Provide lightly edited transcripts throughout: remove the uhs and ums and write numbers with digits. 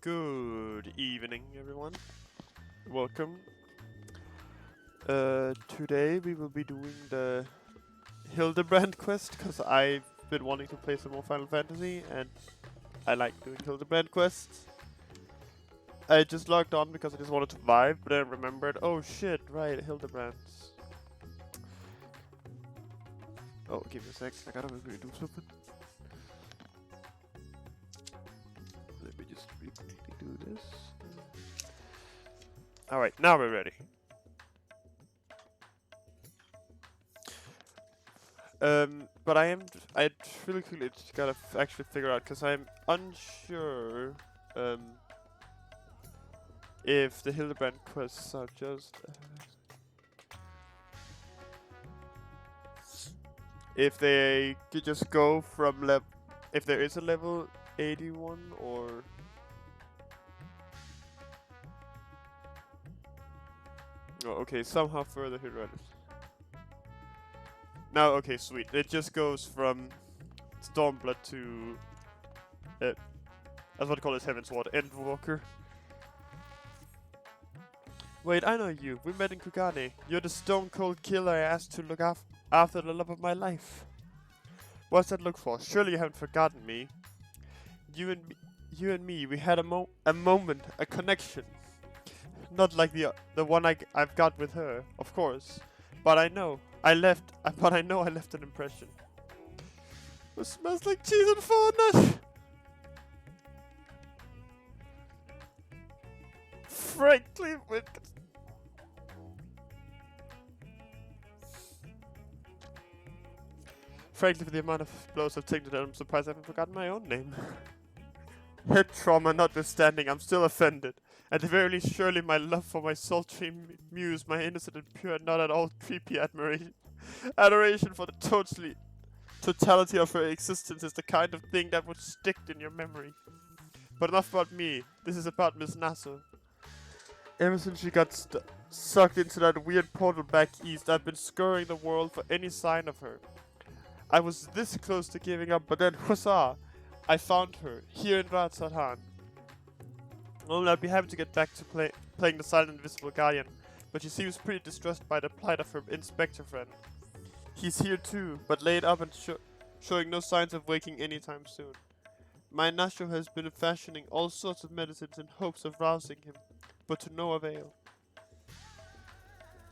Good evening, everyone. Welcome. Today we will be doing the Hildibrand quest because I've been wanting to play some more Final Fantasy and I like doing Hildibrand quests. I just logged on because I just wanted to vibe, but then I remembered, oh shit, right, Hildebrands. Oh, give me a sec, I gotta really do something. Let me just really quickly do this. Alright, now we're ready. But I really quickly just gotta actually figure out, because I'm unsure, if the Hildebrand quests are just, if they could just go from if there is a level 81, or... Oh, okay, somehow further here, right? Now, okay, sweet. It just goes from Stormblood to, that's what I call it, Heaven's Ward, Endwalker. Wait, I know you. We met in Kugane. You're the stone-cold killer I asked to look after the love of my life. What's that look for? Surely you haven't forgotten me. You and me, we had a moment, a connection. Not like the one I've got with her, of course. But I know I left an impression. It smells like cheese and fondant. Frankly, for the amount of blows I've taken, I'm surprised I haven't forgotten my own name. Head trauma notwithstanding, I'm still offended. At the very least, surely my love for my sultry muse, my innocent and pure, not at all creepy adoration for the totality of her existence is the kind of thing that would stick in your memory. But enough about me. This is about Miss Nassau. Ever since she got sucked into that weird portal back east, I've been scouring the world for any sign of her. I was this close to giving up, but then, huzzah! I found her, here in Ratsatan. Only I'd be happy to get back to playing the silent invisible guardian, but she seems pretty distressed by the plight of her inspector friend. He's here too, but laid up and showing no signs of waking anytime soon. My Nasho has been fashioning all sorts of medicines in hopes of rousing him, but to no avail.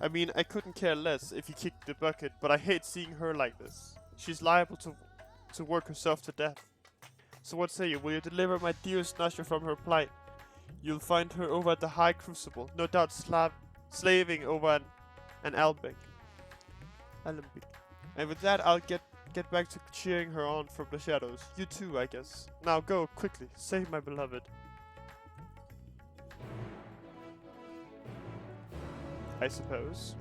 I mean, I couldn't care less if he kicked the bucket, but I hate seeing her like this. She's liable to work herself to death. So what say you? Will you deliver my dearest Nasha from her plight? You'll find her over at the High Crucible, no doubt slaving over an Alembic. And with that, I'll get back to cheering her on from the shadows. You too, I guess. Now go, quickly, save my beloved. I suppose.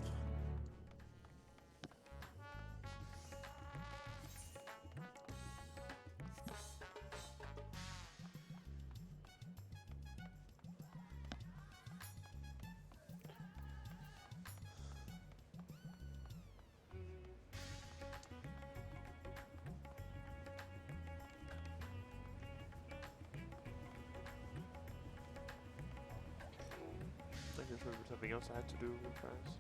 I guess there was something else I had to do real fast.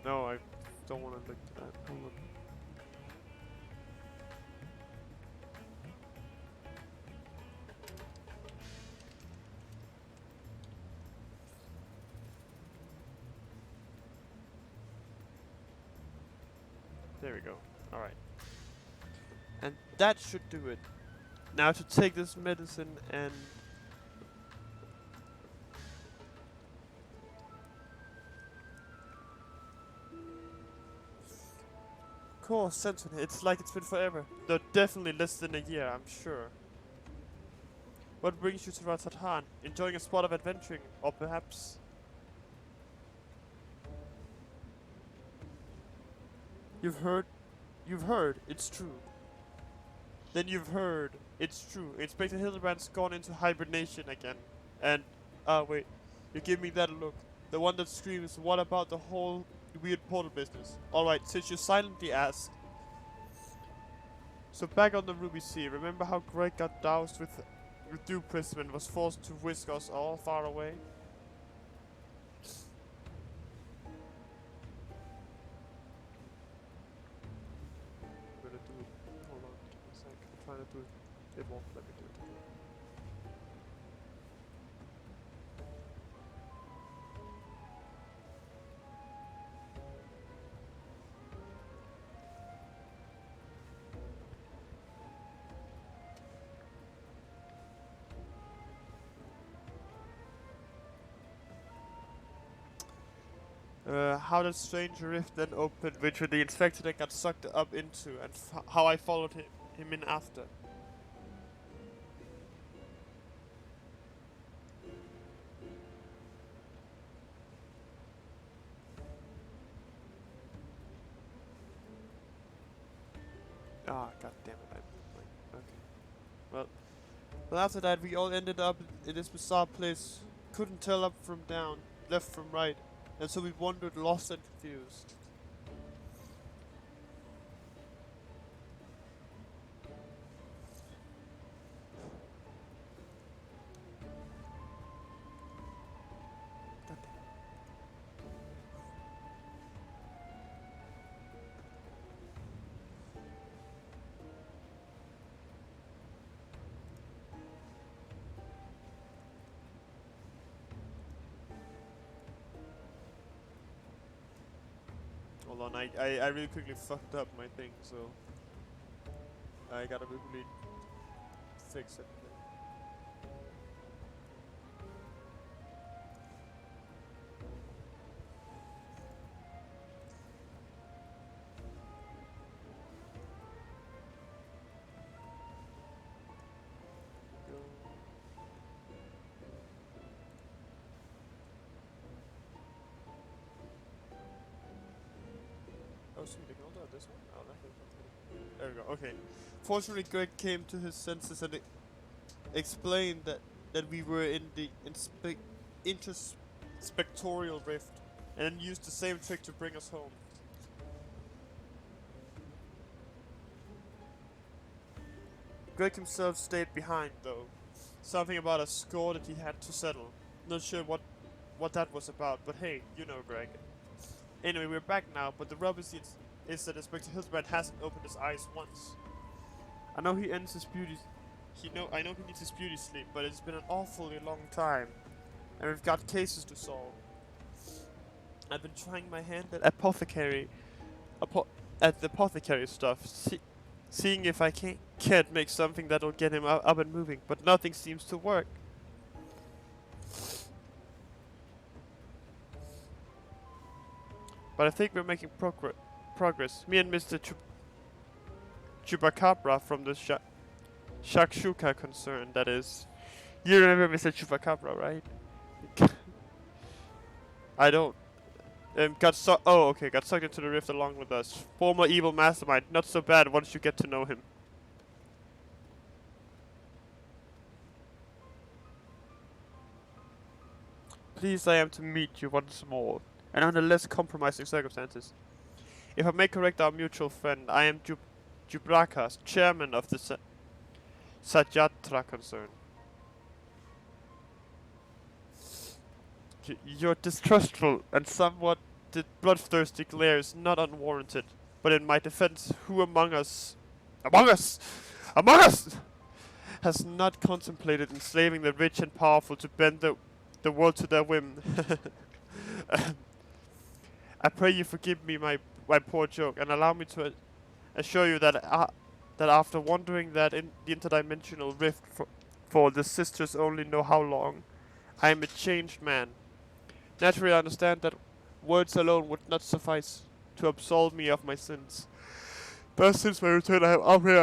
No, I don't want to look at that. Hold on. There we go. Alright. And that should do it. Now to take this medicine and... Of course, Sentinel. It's like it's been forever. Though definitely less than a year, I'm sure. What brings you to Ratsatan? Enjoying a spot of adventuring, or perhaps... You've heard, it's true. Then you've heard, it's true. Inspector Hildebrand's gone into hibernation again. And, wait, you give me that look. The one that screams, what about the whole weird portal business. Alright, since you silently asked. So back on the Ruby Sea, remember how Greg got doused with dew prism and was forced to whisk us all far away? I'm gonna do it. Hold on, give me a sec. I'm trying to do it. It won't let me do it. How the strange rift then opened, which the inspector then got sucked up into, and how I followed him in after. Ah, god damn it, okay. Well, after that, we all ended up in this bizarre place. Couldn't tell up from down, left from right, and so we wandered lost and confused. God damn. Hold on, I really quickly fucked up my thing, so I gotta really fix it. Oh, sweet, ignore that, this one? Oh, there we go, okay. Fortunately, Greg came to his senses and explained that we were in the interspectorial rift, and then used the same trick to bring us home. Greg himself stayed behind, though. Something about a score that he had to settle. Not sure what that was about, but hey, you know Greg. Anyway, we're back now, but the rub is that Inspector Hildibrand hasn't opened his eyes once. I know he ends his beauty. I know he needs his beauty sleep, but it's been an awfully long time, and we've got cases to solve. I've been trying my hand at at the apothecary stuff, seeing if I can't make something that'll get him up and moving, but nothing seems to work. But I think we're making progress. Me and Mr. Chupacabra from the Shakshuka concern, that is. You remember Mr. Chupacabra, right? I don't. Got sucked into the rift along with us. Former evil mastermind, not so bad once you get to know him. Pleased I am to meet you once more, and under less compromising circumstances. If I may correct our mutual friend, I am Jubrakas, chairman of the Satyatra concern. Your distrustful and somewhat bloodthirsty glare is not unwarranted, but in my defense, who among us, has not contemplated enslaving the rich and powerful to bend the world to their whim? I pray you forgive me my poor joke, and allow me to assure you that after wandering that in the interdimensional rift for the sisters only know how long, I am a changed man. Naturally, I understand that words alone would not suffice to absolve me of my sins. But since my return, I have operated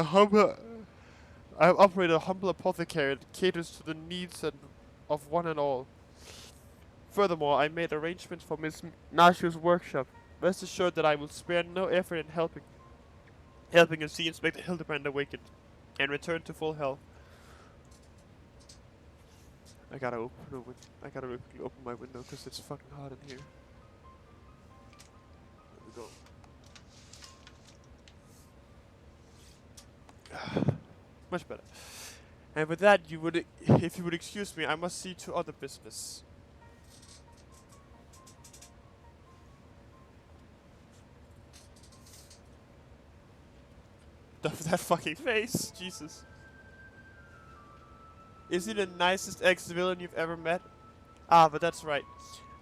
a humble apothecary that caters to the needs of one and all. Furthermore, I made arrangements for Miss Nashu's workshop. Rest assured that I will spare no effort in helping you see Inspector Hildibrand awakened and return to full health. I gotta open my window because it's fucking hot in here. Much better. And with that, if you would excuse me, I must see to other business. That fucking face, Jesus. Is he the nicest ex-villain you've ever met? Ah, but that's right.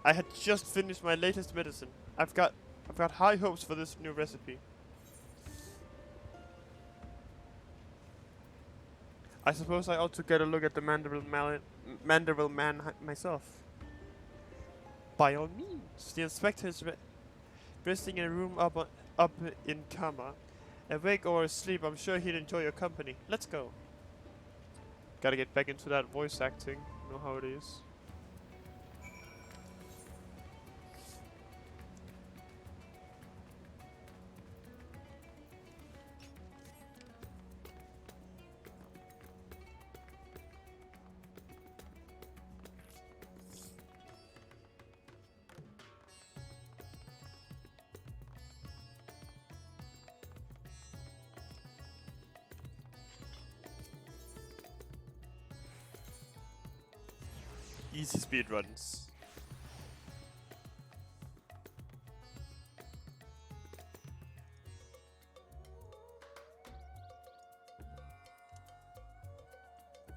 I had just finished my latest medicine. I've got high hopes for this new recipe. I suppose I ought to get a look at the Manderville man myself. By all means. The inspector is resting in a room up in Kama. Awake or asleep, I'm sure he'd enjoy your company. Let's go. Gotta get back into that voice acting. You know how it is. Easy speed runs.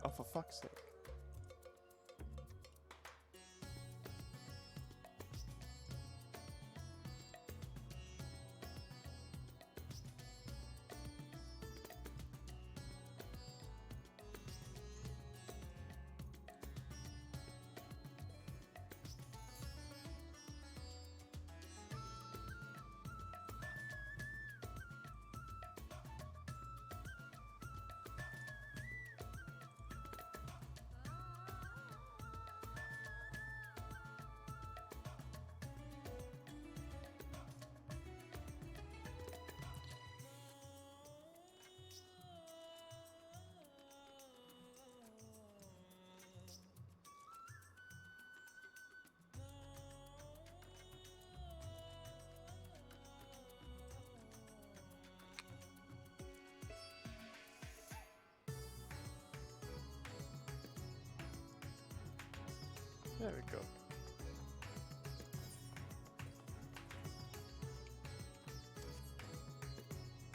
Oh, for fuck's sake. There we go.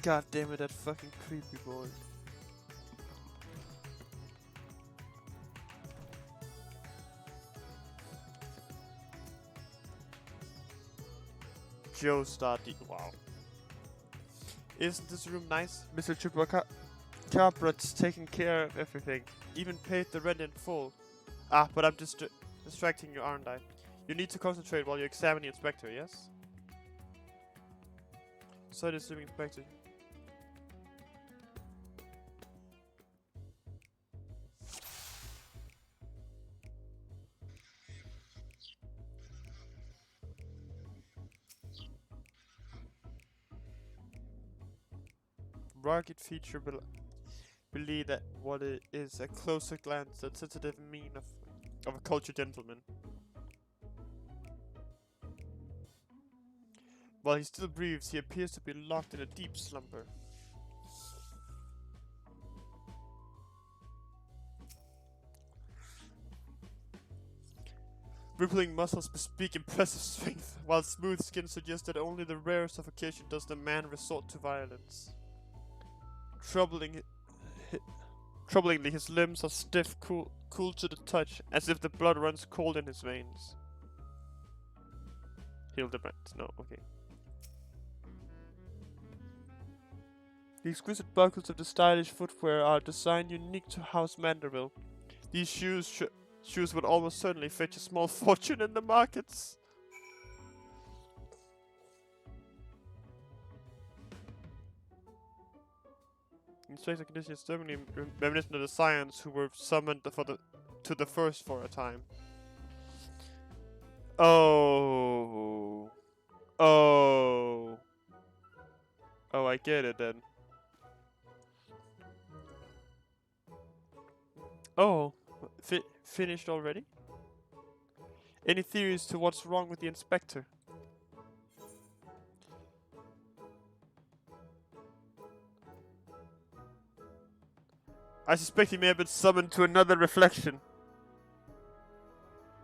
God damn it, that fucking creepy boy. Joe started. Wow. Isn't this room nice? Mr. Chupacabrat's taking care of everything. Even paid the rent in full. Ah, but I'm distracting you, aren't I? You need to concentrate while you examine the inspector, yes? So does the inspector. Rugged feature believe that what it is a closer glance at sensitive mien of a cultured gentleman. While he still breathes, he appears to be locked in a deep slumber. Rippling muscles bespeak impressive strength, while smooth skin suggests that only the rarest of occasion does the man resort to violence. Troublingly, his limbs are stiff, cool to the touch, as if the blood runs cold in his veins. Hildibrand, no, okay. The exquisite buckles of the stylish footwear are designed unique to House Manderville. These shoes would almost certainly fetch a small fortune in the markets. Inspector condition is certainly reminiscent of the Scions who were summoned to the first for a time. Oh. Oh. Oh, I get it then. Oh. Finished already? Any theories to what's wrong with the inspector? I suspect he may have been summoned to another reflection.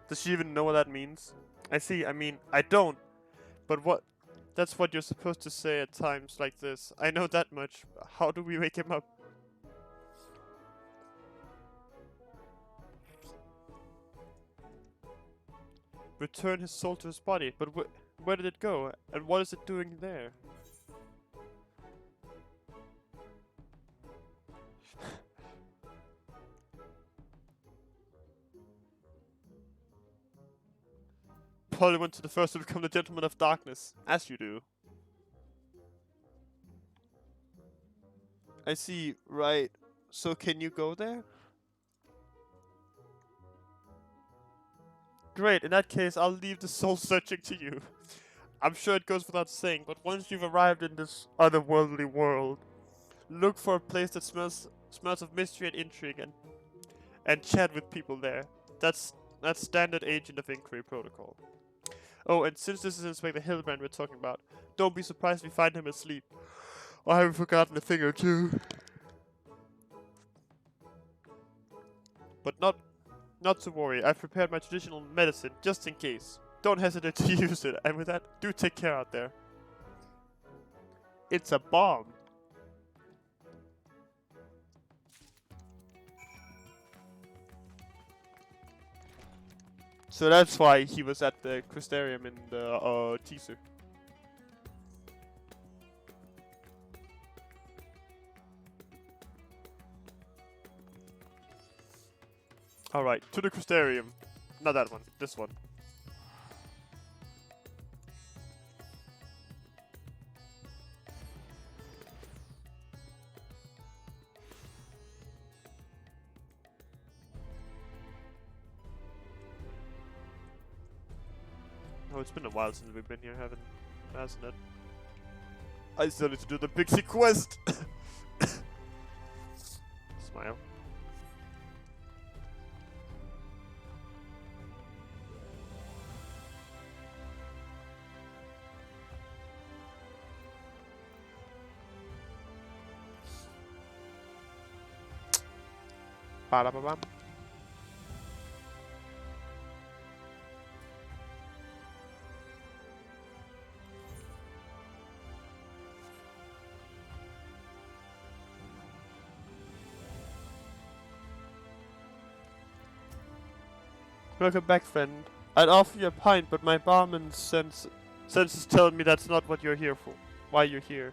Does she even know what that means? I see, I mean, I don't. But what? That's what you're supposed to say at times like this. I know that much. How do we wake him up? Return his soul to his body. But where did it go? And what is it doing there? Probably went to the first to become the Gentleman of Darkness. As you do. I see, right. So can you go there? Great, in that case, I'll leave the soul searching to you. I'm sure it goes without saying, but once you've arrived in this otherworldly world, look for a place that smells of mystery and intrigue and chat with people there. That's standard Agent of Inquiry protocol. Oh, and since this is Inspector Hildibrand we're talking about, don't be surprised if we find him asleep. I haven't forgotten a thing or two. But not to worry, I've prepared my traditional medicine just in case. Don't hesitate to use it, and with that, do take care out there. It's a bomb. So that's why he was at the Crystarium in the teaser. Alright, to the Crystarium. Not that one, this one. Oh, it's been a while since we've been here, hasn't it? I still need to do the Pixie quest! Smile. Ba-da-ba-bam. Welcome back, friend. I'd offer you a pint, but my barman's senses tell me that's not what you're here for. Why you're here.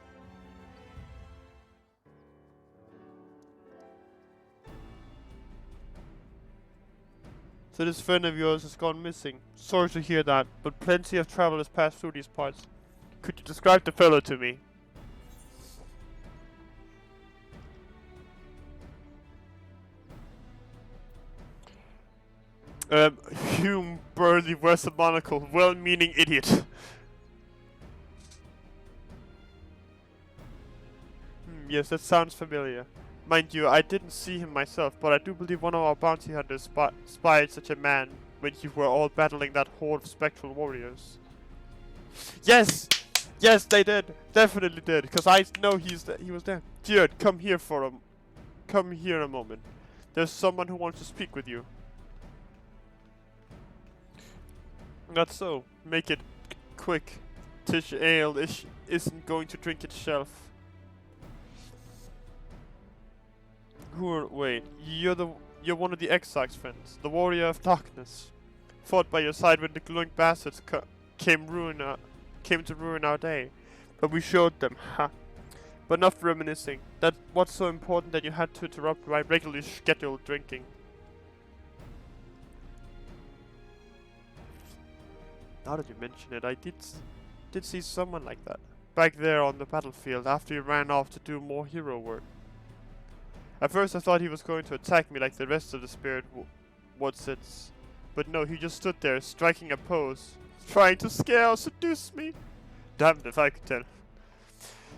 So this friend of yours has gone missing. Sorry to hear that, but plenty of travel has passed through these parts. Could you describe the fellow to me? Hume Burley wears a monocle. Well-meaning idiot. Yes, that sounds familiar. Mind you, I didn't see him myself, but I do believe one of our bounty hunters spied such a man when you were all battling that horde of spectral warriors. Yes! Yes, they did! Definitely did, because I know he was there. Jared, come here Come here a moment. There's someone who wants to speak with you. Not so. Make it quick. Tish Ale isn't going to drink its shelf. Wait, you're one of the Exarch's friends, the warrior of darkness. Fought by your side when the glowing bastards came to ruin our day. But we showed them, ha. But enough reminiscing. What's so important that you had to interrupt my regularly scheduled drinking? Now that you mention it, I did see someone like that. Back there on the battlefield after he ran off to do more hero work. At first I thought he was going to attack me like the rest of the spirit Woodsits. But no, he just stood there, striking a pose, trying to scare or seduce me. Damned if I could tell.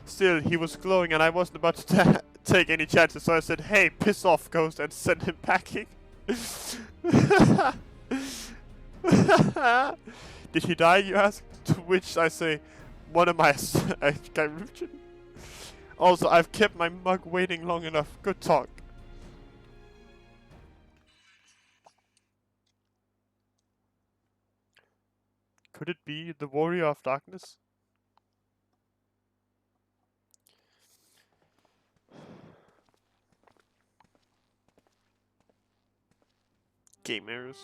Still, he was glowing and I wasn't about to take any chances, so I said, "Hey, piss off, ghost," and sent him packing. Did he die, you ask? To which I say, "What am I, a Gyruchin?" Also, I've kept my mug waiting long enough. Good talk. Could it be the Warrior of Darkness? Gamers.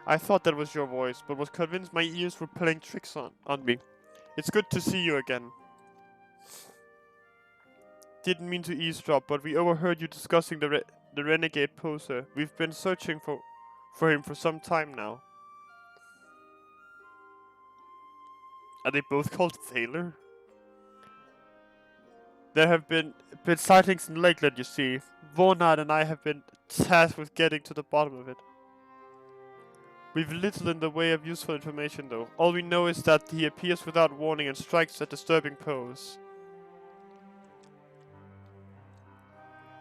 I thought that was your voice, but was convinced my ears were playing tricks on me. It's good to see you again. Didn't mean to eavesdrop, but we overheard you discussing the renegade poser. We've been searching for him for some time now. Are they both called Thaler? There have been sightings in Lakeland, you see. Vornad and I have been tasked with getting to the bottom of it. We've little in the way of useful information, though. All we know is that he appears without warning and strikes a disturbing pose.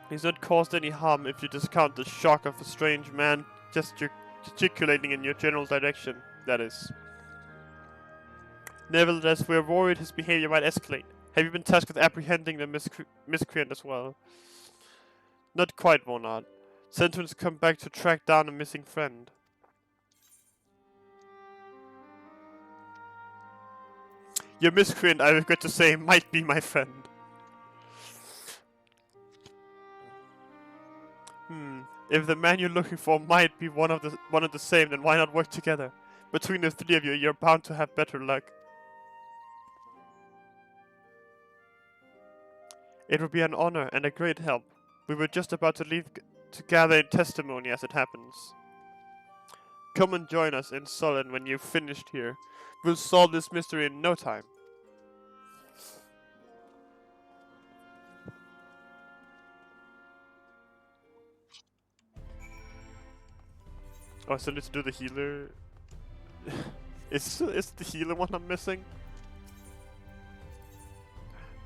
He's not caused any harm if you discount the shock of a strange man gesticulating in your general direction, that is. Nevertheless, we are worried his behavior might escalate. Have you been tasked with apprehending the miscreant as well? Not quite, Vornad. Sent to come back to track down a missing friend. Your miscreant, I regret to say, might be my friend. If the man you're looking for might be one of the same, then why not work together? Between the three of you, you're bound to have better luck. It would be an honor and a great help. We were just about to leave to gather in testimony as it happens. Come and join us in Sullen when you've finished here. We'll solve this mystery in no time. Oh, I still need to do the healer. Is the healer one I'm missing?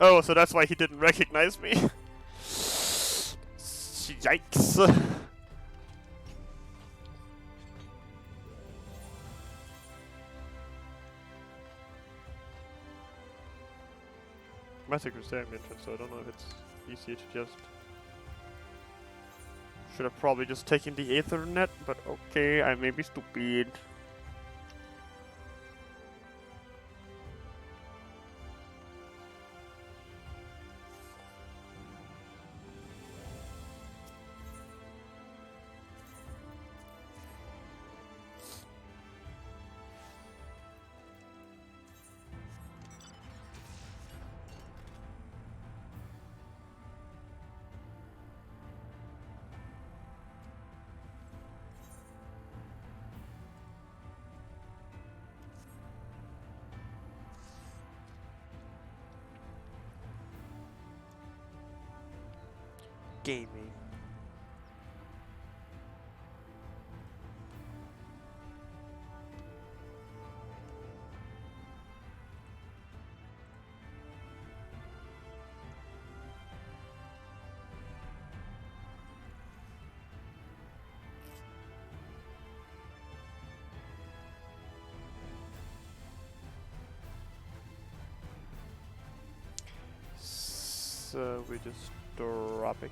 Oh, so that's why he didn't recognize me. Yikes. Massive Crusade entrance, so I don't know if it's easier to just... Should have probably just taken the Ethernet, but okay, I may be stupid. Gaming. So we're just dropping.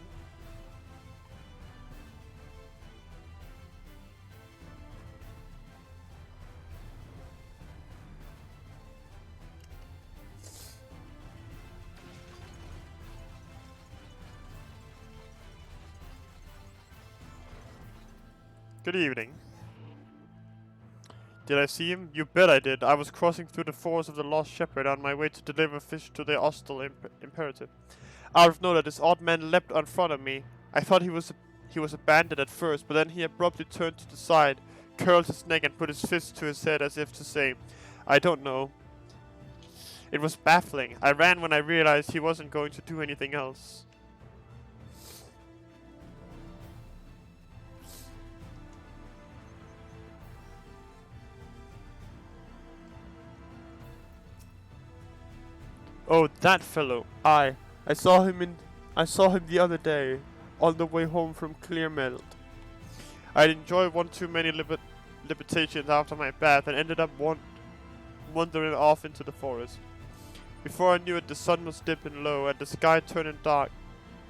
Good evening. Did I see him? You bet I did. I was crossing through the forest of the Lost Shepherd on my way to deliver fish to the hostile imperative. Out of nowhere, this odd man leapt in front of me. I thought he was a bandit at first, but then he abruptly turned to the side, curled his neck and put his fist to his head as if to say, I don't know. It was baffling. I ran when I realized he wasn't going to do anything else. Oh, that fellow. I saw him the other day, on the way home from Clearmelt. I'd enjoyed one too many liberations after my bath and ended up wandering off into the forest. Before I knew it, the sun was dipping low and the sky turning dark,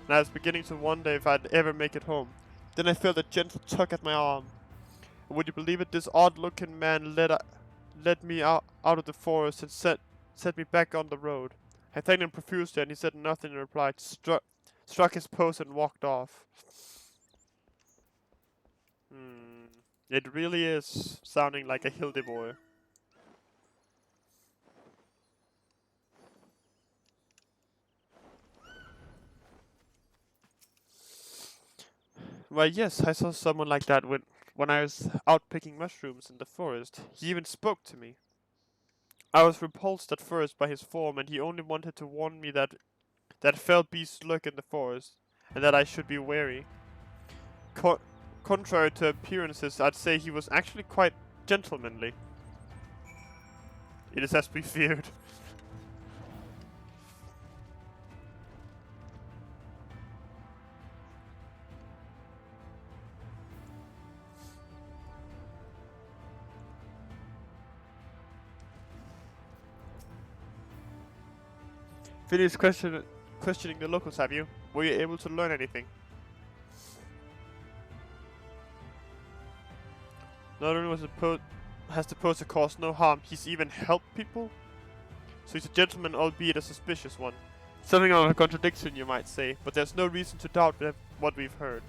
and I was beginning to wonder if I'd ever make it home. Then I felt a gentle tug at my arm. And would you believe it, this odd-looking man led me out of the forest and set me back on the road. I thanked him profusely, and he said nothing in reply, struck his pose and walked off. It really is sounding like a Hildibrand. Well, yes, I saw someone like that when I was out picking mushrooms in the forest. He even spoke to me. I was repulsed at first by his form, and he only wanted to warn me that fell beasts lurk in the forest, and that I should be wary. Contrary to appearances, I'd say he was actually quite gentlemanly. It is as we feared. Finished questioning the locals, have you? Were you able to learn anything? Not only has supposed to cause no harm, he's even helped people? So he's a gentleman, albeit a suspicious one. Something of a contradiction, you might say, but there's no reason to doubt what we've heard.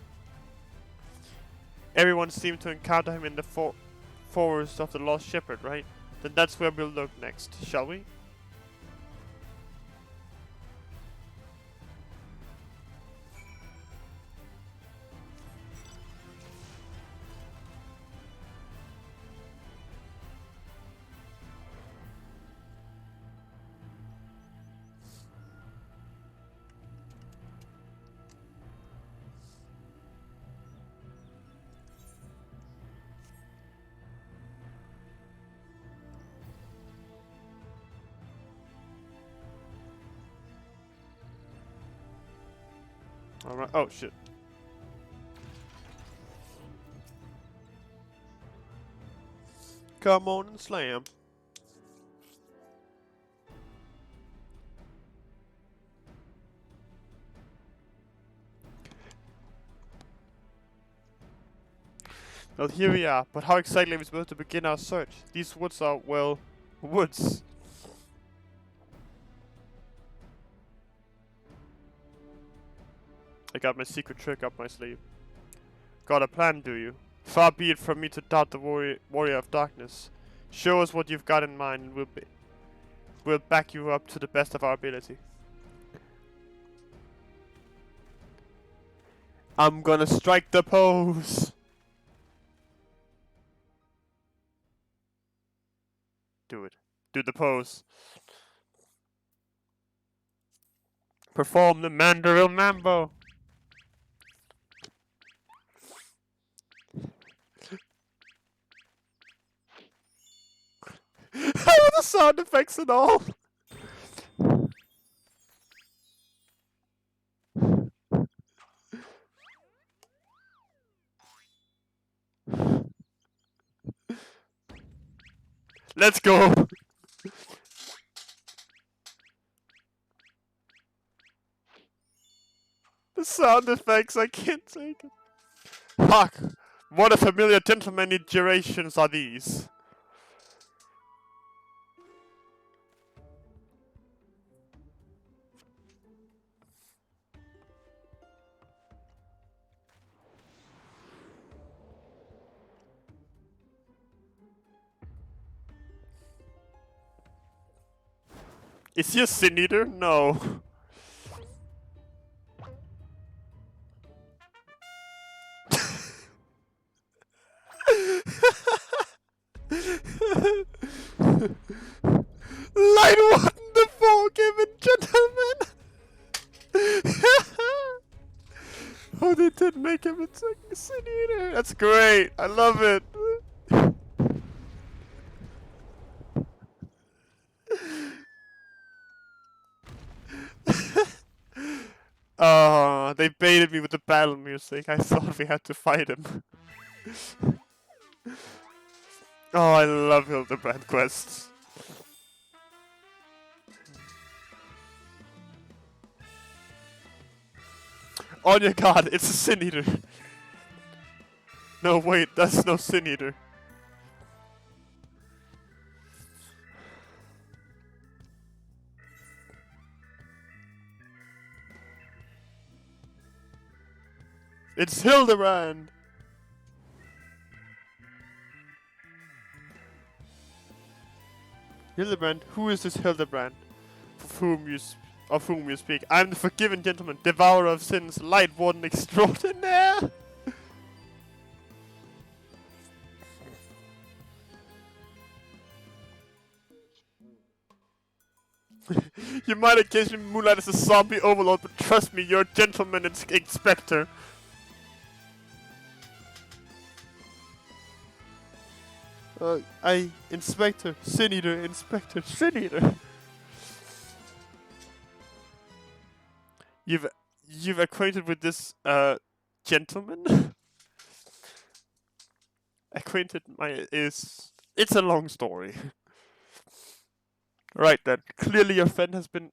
Everyone seemed to encounter him in the forest of the Lost Shepherd, right? Then that's where we'll look next, shall we? Alright. Oh shit. Come on and slam. Well, here we are, but how exactly are we supposed to begin our search? These woods are, well, woods. I got my secret trick up my sleeve. Got a plan, do you? Far be it from me to doubt the warrior of darkness. Show us what you've got in mind, and we'll back you up to the best of our ability. I'm gonna strike the pose. Do it. Do the pose. Perform the Mandarin Mambo. How are the sound effects and all? Let's go. The sound effects, I can't take it. Hark! What a familiar gentlemanly gyrations are these? Is he a sin eater? No. Light one, the forgiven gentleman. Oh, they did make him a sin eater. That's great. I love it. Oh, they baited me with the battle music. I thought we had to fight him. Oh, I love Hildibrand quests. On your god, it's a Sin Eater. No, wait, that's no Sin Eater. It's Hildibrand! Hildibrand? Who is this Hildibrand? Of whom you speak? I'm the forgiven gentleman, devourer of sins, light warden extraordinaire! You might occasionally moonlight as a zombie overlord, but trust me, you're a gentleman inspector. Inspector, Sin Eater, Inspector, Sin Eater. You've acquainted with this, gentleman? It's a long story. Right then, clearly your friend has been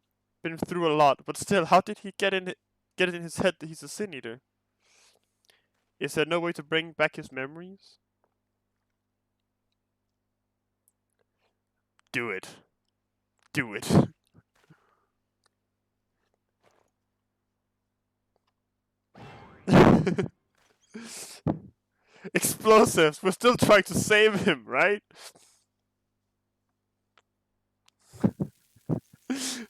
through a lot, but still, how did he get it in his head that he's a Sin Eater? Is there no way to bring back his memories? Do it. Do it. Explosives! We're still trying to save him, right?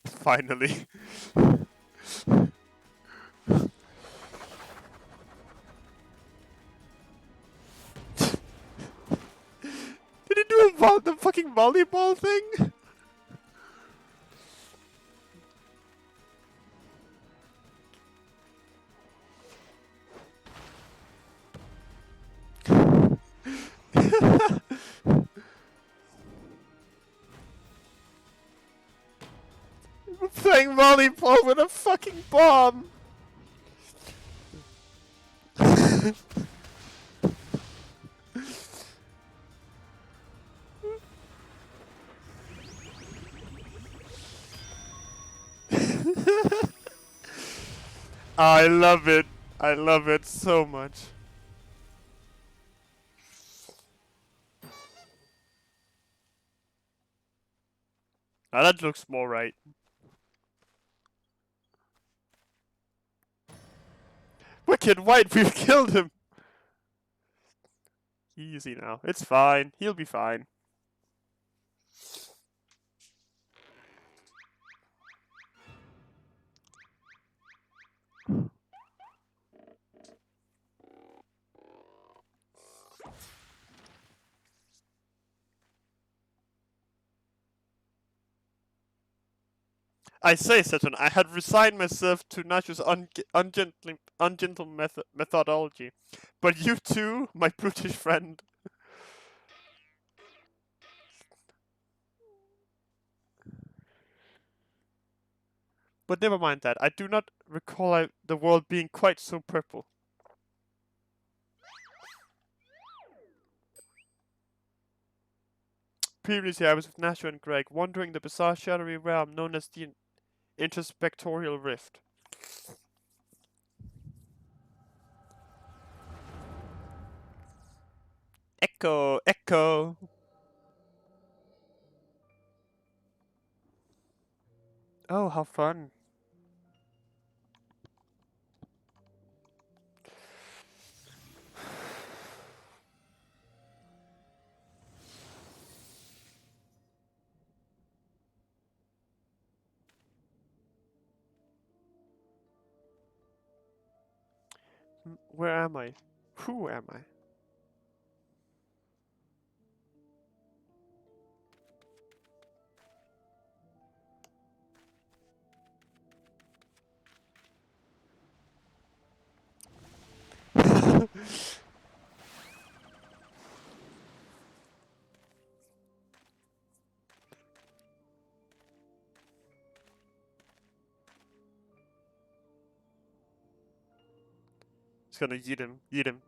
Finally. Did he do the fucking volleyball thing? We're playing volleyball with a fucking bomb! I love it. I love it so much. Now that looks more right. Wicked White, we've killed him! Easy now. It's fine. He'll be fine. I say, Saturn, I had resigned myself to Nature's ungentle methodology. But you too, my brutish friend. But never mind that. I do not recall the world being quite so purple. Previously, I was with Nasher and Greg, wandering the bizarre shadowy realm known as the Introspectorial Rift. Echo, echo. Oh, how fun. Where am I? Who am I? Just gonna eat him, eat him.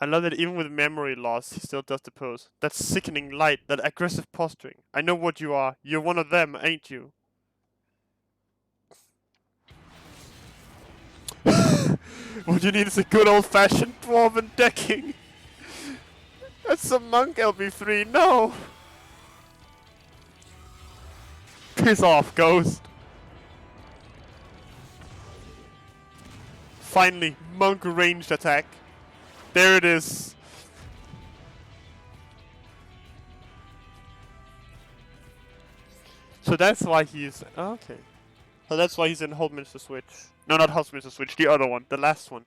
I love that even with memory loss, he still does the pose. That sickening light, that aggressive posturing. I know what you are. You're one of them, ain't you? What you need is a good old-fashioned dwarven decking. That's some monk LB3, no! Piss off, ghost. Finally, monk ranged attack. There it is. So that's why he's... okay. So that's why he's in Holdminster Switch. No, not Holdminster Switch, the other one. The last one.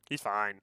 He's fine.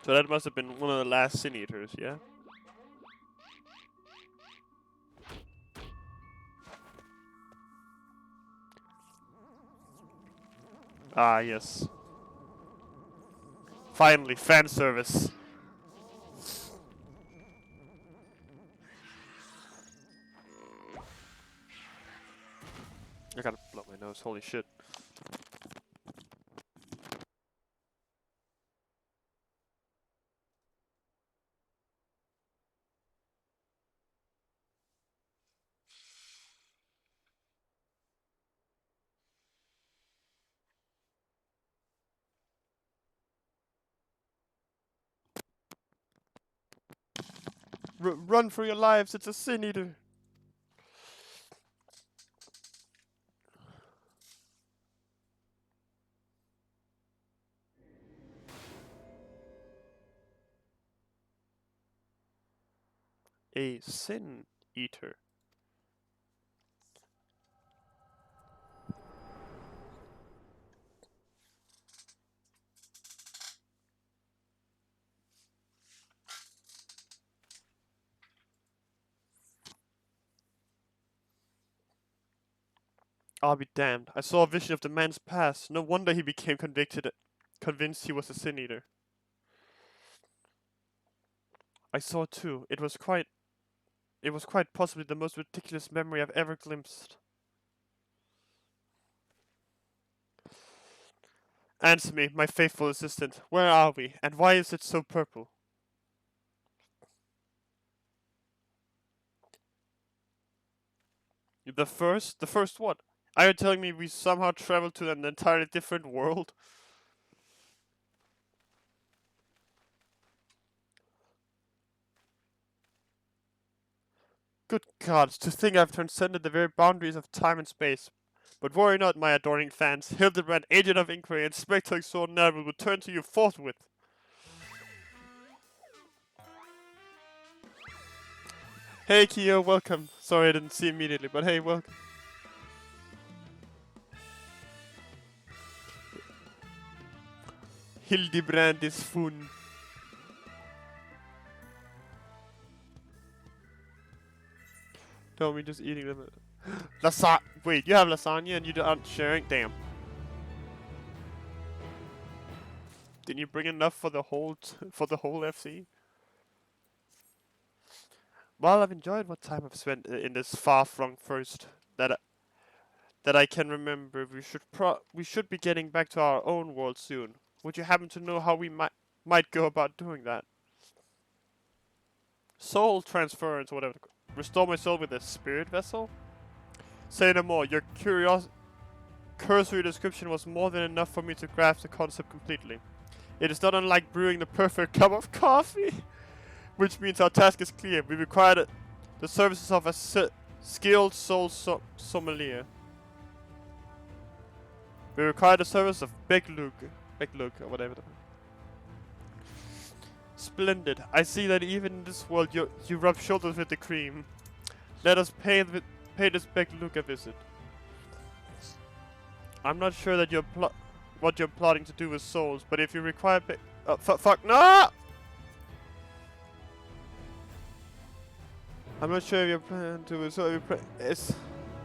So that must have been one of the last Sin Eaters, yeah? Ah, yes. Finally, fan service. I gotta blow my nose, holy shit. Run for your lives, it's a Sin Eater. A Sin Eater. I'll be damned. I saw a vision of the man's past. No wonder he became convinced he was a Sin Eater. I saw too. It was quite possibly the most ridiculous memory I've ever glimpsed. Answer me, my faithful assistant. Where are we, and why is it so purple? The first? The first what? Are you telling me we somehow traveled to an entirely different world? Good gods, to think I've transcended the very boundaries of time and space. But worry not, my adoring fans. Hildibrand, agent of inquiry, and Spectre extraordinaire will return to you forthwith. Hey Kyo, welcome. Sorry I didn't see immediately, but hey, welcome. Hildibrand is fun. Tell me just eating them. Lasagna. Wait, you have lasagna and you aren't sharing? Damn. Didn't you bring enough for the whole FC? Well, I've enjoyed what time I've spent in this far-flung first that I can remember. We should be getting back to our own world soon. Would you happen to know how we might go about doing that? Soul transference or whatever. Restore my soul with a spirit vessel? Say no more. Your cursory description was more than enough for me to grasp the concept completely. It is not unlike brewing the perfect cup of coffee. Which means our task is clear. We require the services of a skilled soul sommelier. We require the service of Beglug, or whatever. Splendid. I see that even in this world you rub shoulders with the cream. Let us pay pay this Beck Luke a visit. I'm not sure that what you're plotting to do with souls, but if you require fuck, no! I'm not sure if you're planning to, so if it's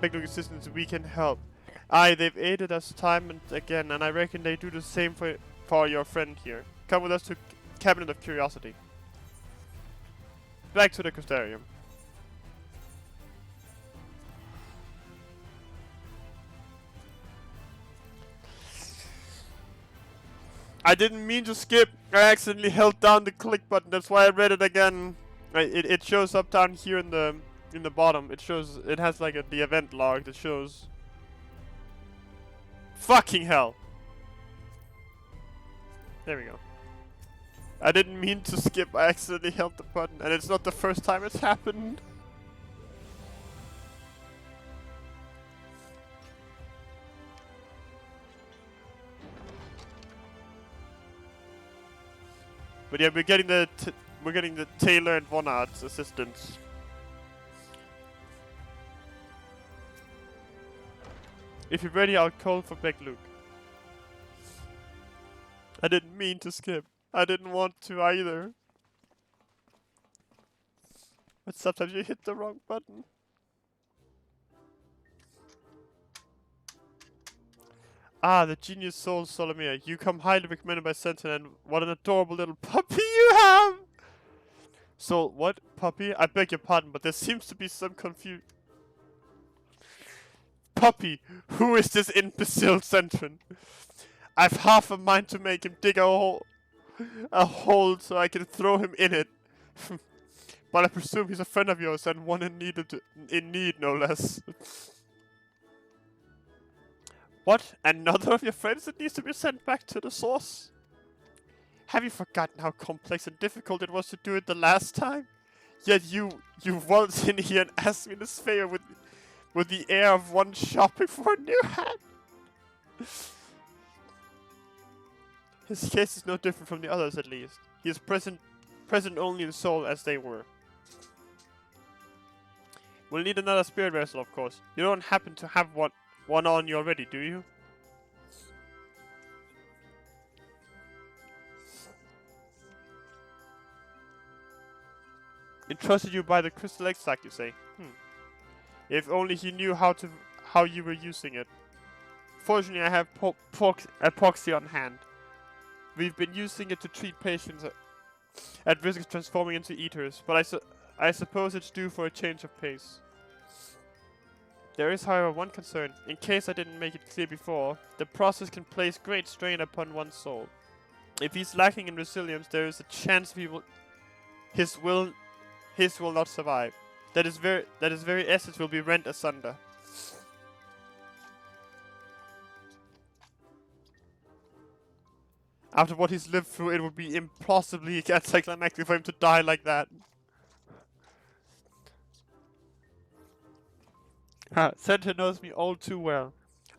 Beck Luke assistance, we can help. Aye, they've aided us time and again, and I reckon they do the same for your friend here. Come with us to Cabinet of Curiosity. Back to the Crystarium. I didn't mean to skip. I accidentally held down the click button. That's why I read it again. It shows up down here in the bottom. It shows, it has like the event log that shows. Fucking hell. There we go. I didn't mean to skip. I accidentally held the button, and it's not the first time it's happened. But yeah, we're getting the Taylor and Von Art's assistants. If you're ready, I'll call for Beck Luke. I didn't mean to skip. I didn't want to either. But sometimes you hit the wrong button. Ah, the genius soul Solomia. You come highly recommended by Sentinel, and what an adorable little puppy you have! Soul, what? Puppy? I beg your pardon, but there seems to be some confusion. Puppy, who is this imbecile Sentron? I've half a mind to make him dig a hole so I can throw him in it. But I presume he's a friend of yours and one in need, no less. What? Another of your friends that needs to be sent back to the source? Have you forgotten how complex and difficult it was to do it the last time? Yet you waltzed in here and asked me this favor with the air of one shopping for a new hat. His case is no different from the others, at least. He is present only in soul as they were. We'll need another spirit vessel, of course. You don't happen to have one on you already, do you? Entrusted you by the crystal extract, you say? If only he knew how you were using it. Fortunately, I have epoxy on hand. We've been using it to treat patients at risk of transforming into eaters, but I suppose it's due for a change of pace. There is, however, one concern. In case I didn't make it clear before, the process can place great strain upon one's soul. If he's lacking in resilience, there is a chance his will not survive. That his very essence will be rent asunder. After what he's lived through, it would be impossibly anticlimactic for him to die like that. Santa knows me all too well.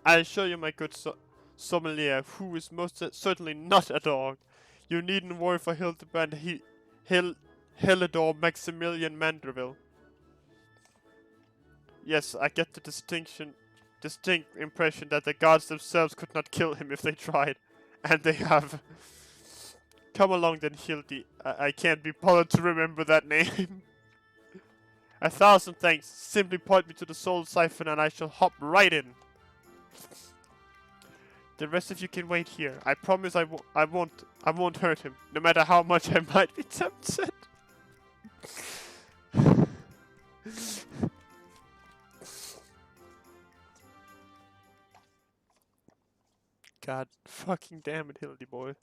I assure you, my good sommelier, who is most certainly not a dog. You needn't worry for Hildibrand, Helidor Maximilian Mandeville. Yes, I get the distinct impression that the gods themselves could not kill him if they tried. And they have. Come along then, Hildy. I can't be bothered to remember that name. 1,000 thanks. Simply point me to the soul siphon and I shall hop right in. The rest of you can wait here. I promise I won't hurt him, no matter how much I might be tempted. God fucking damn it, Hildy boy.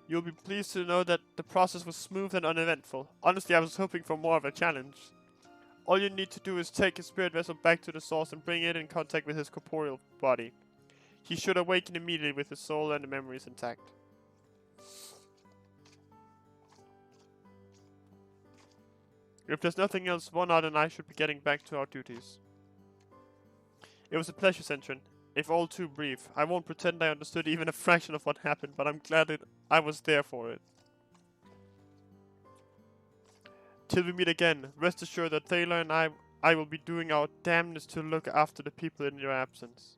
You'll be pleased to know that the process was smooth and uneventful. Honestly, I was hoping for more of a challenge. All you need to do is take his spirit vessel back to the source and bring it in contact with his corporeal body. He should awaken immediately with his soul and the memories intact. If there's nothing else, Von Art and I should be getting back to our duties. It was a pleasure, Sentron. If all too brief. I won't pretend I understood even a fraction of what happened, but I'm glad I was there for it. Till we meet again, rest assured that Taylor and I will be doing our damnedest to look after the people in your absence.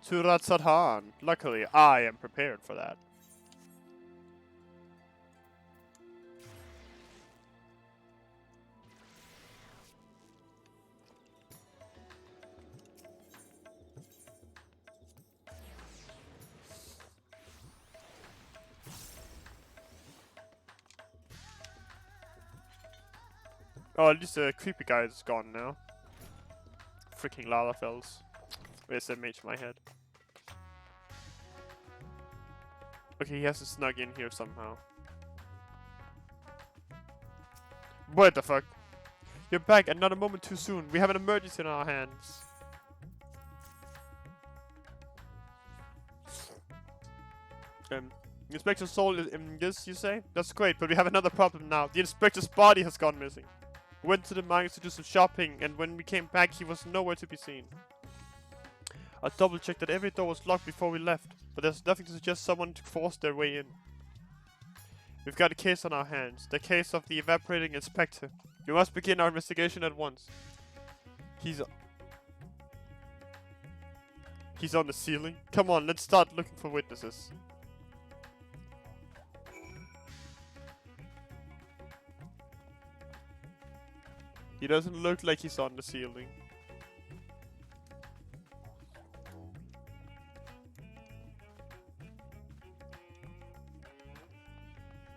To Ratsathan. Luckily, I am prepared for that. Oh, at least the creepy guy is gone now. Freaking Lalafells. Where's that mage in my head? Okay, he has to snug in here somehow. What the fuck? You're back and not a moment too soon. We have an emergency in our hands. Inspector's soul is in this, you say? That's great, but we have another problem now. The inspector's body has gone missing. We went to the mines to do some shopping, and when we came back, he was nowhere to be seen. I double-checked that every door was locked before we left, but there's nothing to suggest someone forced their way in. We've got a case on our hands, the case of the evaporating inspector. We must begin our investigation at once. He's on the ceiling? Come on, let's start looking for witnesses. He doesn't look like he's on the ceiling.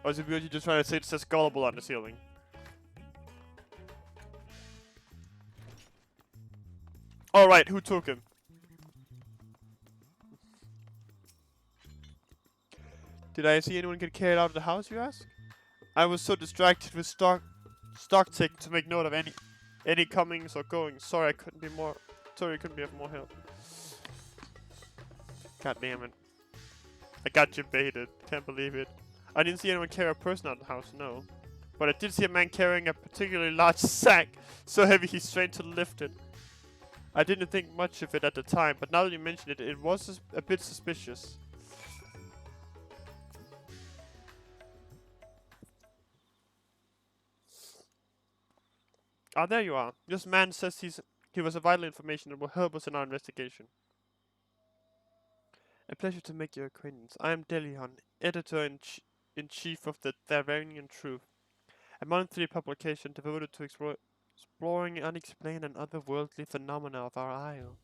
Or is it weird you just trying to say it says gullible on the ceiling? Alright, who took him? Did I see anyone get carried out of the house, you ask? I was so distracted with stock taking to make note of any comings or goings. Sorry, I couldn't be of more help. God damn it. I got you baited. Can't believe it. I didn't see anyone carry a person out of the house, no. But I did see a man carrying a particularly large sack, so heavy he strained to lift it. I didn't think much of it at the time, but now that you mention it, it was a bit suspicious. Ah, there you are. This man says he was a vital information that will help us in our investigation. A pleasure to make your acquaintance. I am Delion, editor-in-chief of the Thavanian Truth, a monthly publication devoted to exploring unexplained and otherworldly phenomena of our isle.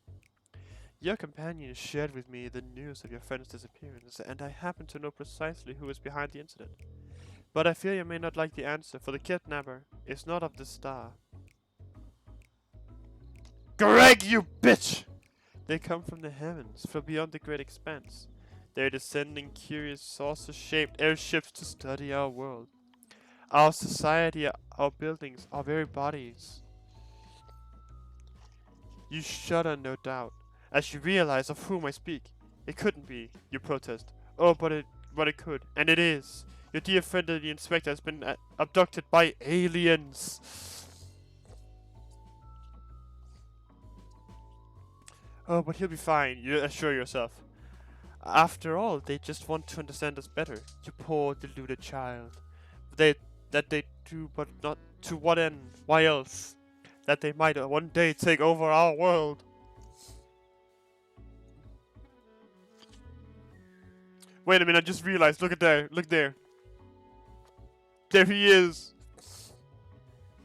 Your companion shared with me the news of your friend's disappearance, and I happen to know precisely who is behind the incident. But I fear you may not like the answer, for the kidnapper is not of the star. Greg, you bitch! They come from the heavens, from beyond the great expanse. They are descending curious saucer-shaped airships to study our world. Our society, our buildings, our very bodies. You shudder, no doubt, as you realize of whom I speak. It couldn't be, you protest. Oh, but it could, and it is. Your dear friend the inspector has been abducted by aliens. Oh, but he'll be fine, you assure yourself. After all, they just want to understand us better. You poor, deluded child. That they do, but not to what end? Why else? That they might one day take over our world. Wait a minute, I just realized. Look at there. Look there. There he is.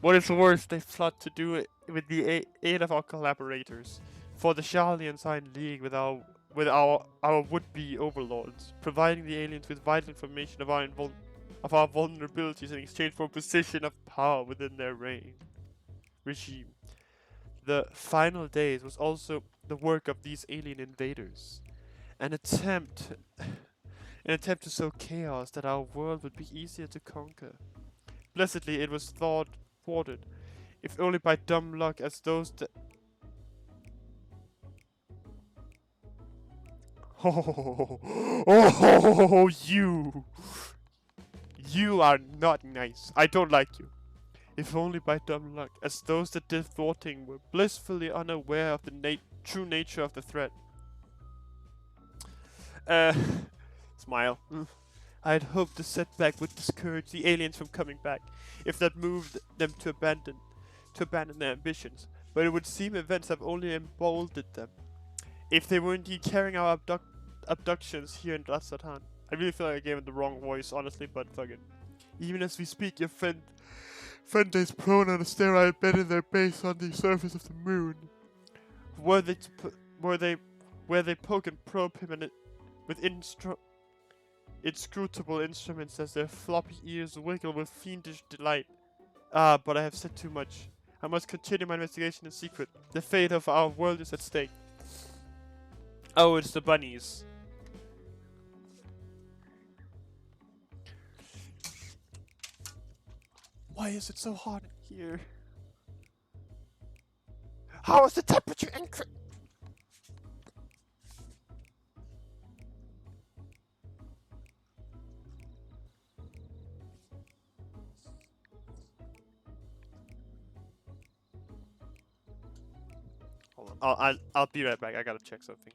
What is worse, they plot to do it with the aid of our collaborators. For the Sharlians are in league with our would-be overlords, providing the aliens with vital information of our vulnerabilities in exchange for a position of power within their regime. The final days was also the work of these alien invaders, an attempt to sow chaos that our world would be easier to conquer. Blessedly, it was thwarted, if only by dumb luck, as those Oh, oh, you! You are not nice. I don't like you. If only by dumb luck, as those that did thwarting were blissfully unaware of the true nature of the threat. Smile. I had hoped the setback would discourage the aliens from coming back, if that moved them to abandon their ambitions. But it would seem events have only emboldened them. If they were indeed carrying out abductions here in Razatan. I really feel like I gave it the wrong voice, honestly, but fuck it. Even as we speak, your friend is prone on a sterile bed in their base on the surface of the moon. Where they poke and probe him with inscrutable instruments as their floppy ears wiggle with fiendish delight. Ah, but I have said too much. I must continue my investigation in secret. The fate of our world is at stake. Oh, it's the bunnies. Why is it so hot in here? How is the temperature increasing? Hold on. I'll be right back. I gotta check something.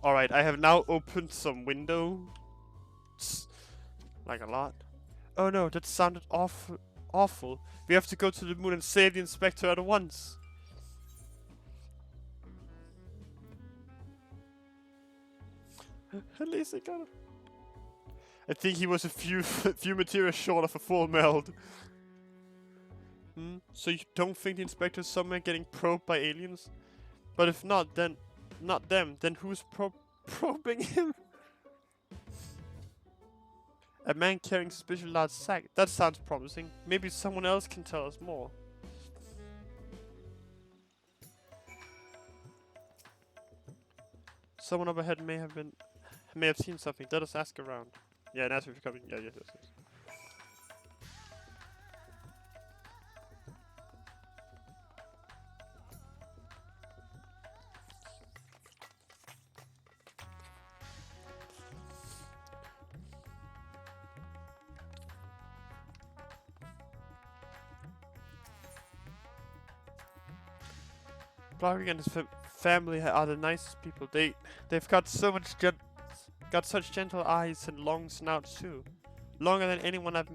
Alright, I have now opened some windows. Like a lot. Oh no, that sounded awful. We have to go to the moon and save the inspector at once. At least I got it. I think he was a few materials short of a full meld. So you don't think the inspector's somewhere getting probed by aliens? But if not, then not them. Then who's probing him? A man carrying a suspiciously large sack. That sounds promising. Maybe someone else can tell us more. Someone up ahead may have seen something. Let us ask around. Yeah, and ask if you're coming. Yeah, yes. Blarg and his family are the nicest people. They've got such gentle eyes and long snouts too, longer than anyone I've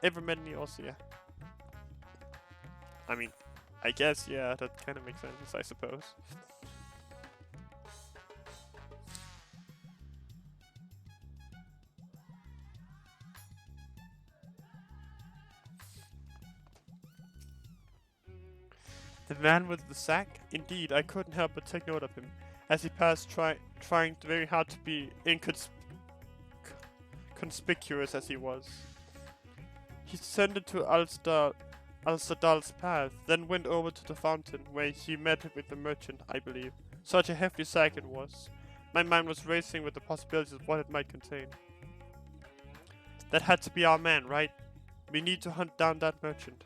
ever met in the Oceania. I mean, I guess yeah, that kind of makes sense, I suppose. The man with the sack? Indeed, I couldn't help but take note of him. as he passed, trying very hard to be conspicuous as he was. He descended to Alsterdal's path, then went over to the fountain, where he met with the merchant, I believe. Such a hefty sack it was. My mind was racing with the possibilities of what it might contain. That had to be our man, right? We need to hunt down that merchant.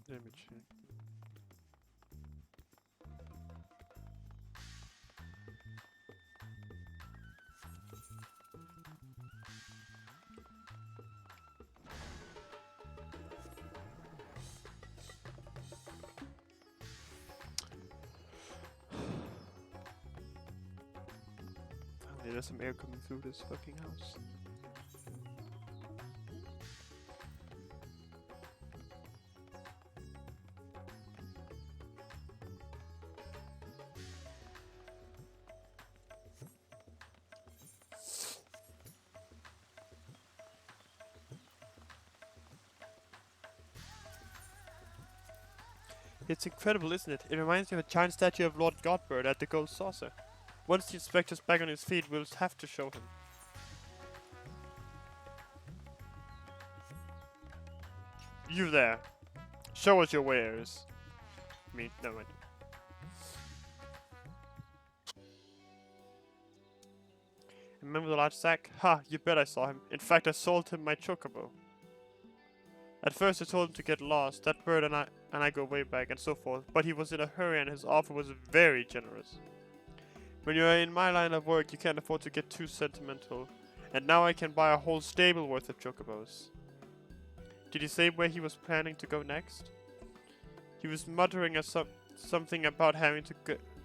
Let me check. Finally, there's some air coming through this fucking house. It's incredible, isn't it? It reminds me of a giant statue of Lord Godbird at the Gold Saucer. Once the inspector's back on his feet, we'll have to show him. You there. Show us your wares. Never mind. Remember the large sack? Ha, you bet I saw him. In fact, I sold him my chocobo. At first I told him to get lost, that bird and I go way back and so forth, but he was in a hurry and his offer was very generous. When you're in my line of work, you can't afford to get too sentimental, and now I can buy a whole stable worth of chocobos. Did he say where he was planning to go next? He was muttering something about having to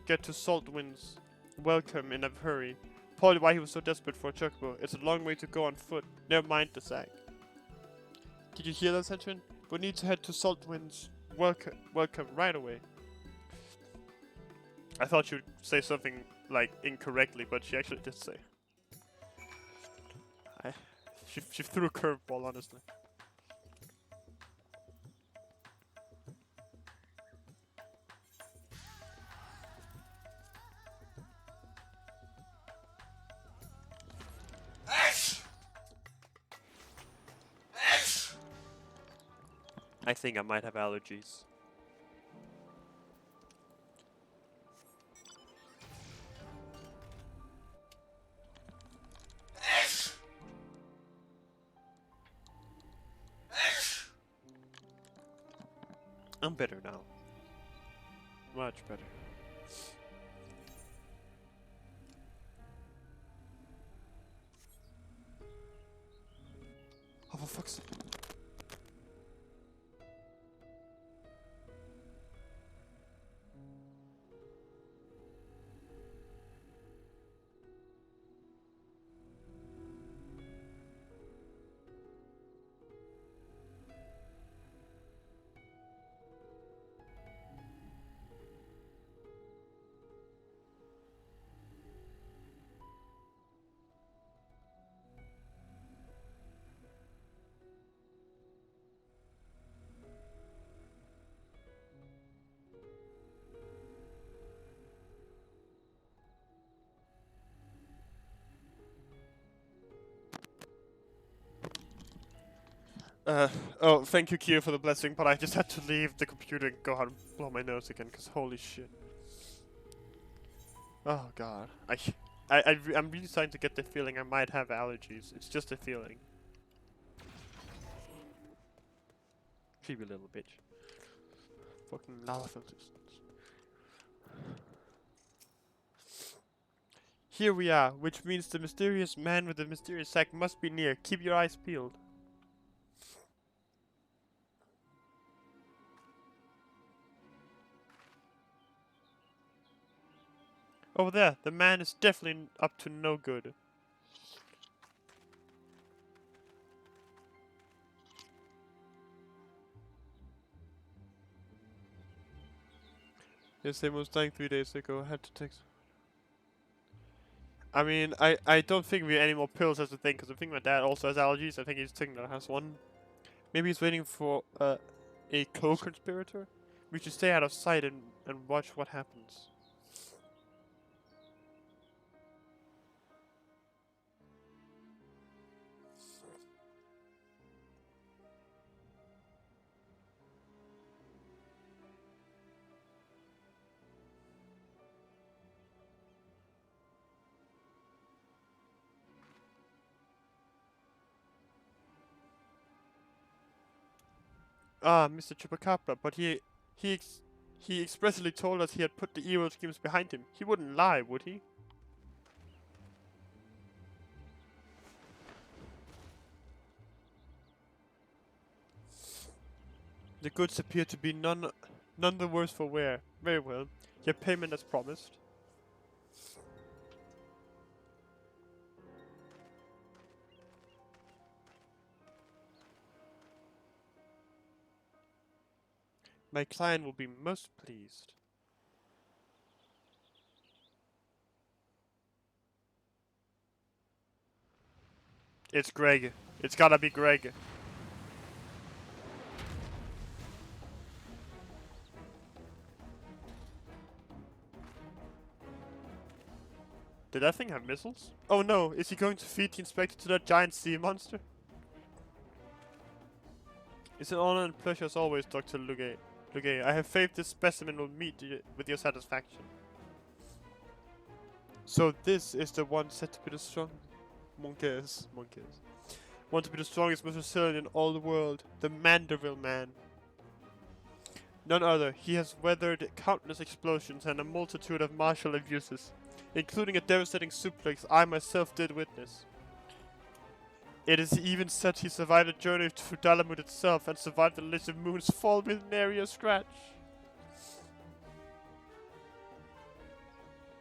get to Saltwind's welcome in a hurry. Probably why he was so desperate for a chocobo. It's a long way to go on foot. Never mind the sack. Did you hear that, Centurion? We need to head to Saltwind's welcome right away. I thought she would say something like incorrectly, but she actually did say. She threw a curveball, honestly. I think I might have allergies. I'm better now. Much better. Oh, for fuck's sake. Oh, thank you, Kyo, for the blessing, but I just had to leave the computer and go out and blow my nose again, because holy shit. Oh, God. I'm really starting to get the feeling I might have allergies. It's just a feeling. Creepy little bitch. Fucking lava filters. Here we are, which means the mysterious man with the mysterious sack must be near. Keep your eyes peeled. Over there, the man is definitely up to no good. Yes, they was dying 3 days ago. I had to take... I mean, I don't think we have any more pills as a thing, because I think my dad also has allergies. I think he's thinking that has one. Maybe he's waiting for, A co-conspirator? We should stay out of sight and watch what happens. Ah, Mr. Chupacabra, but he expressly told us he had put the evil schemes behind him. He wouldn't lie, would he? The goods appear to be none the worse for wear. Very well. Your payment as promised. My client will be most pleased. It's Greg. It's gotta be Greg. Did that thing have missiles? Oh no, is he going to feed the inspector to that giant sea monster? It's an honor and pleasure as always, Dr. Luge. I have faith this specimen will meet with your satisfaction. So this is the one said to be the strong... Monkeys. Want to be the strongest, most resilient in all the world. The Mandeville Man. None other. He has weathered countless explosions and a multitude of martial abuses, including a devastating suplex I myself did witness. It is even said he survived a journey through Dalamud itself and survived the Lich of Moon's fall with nary a scratch.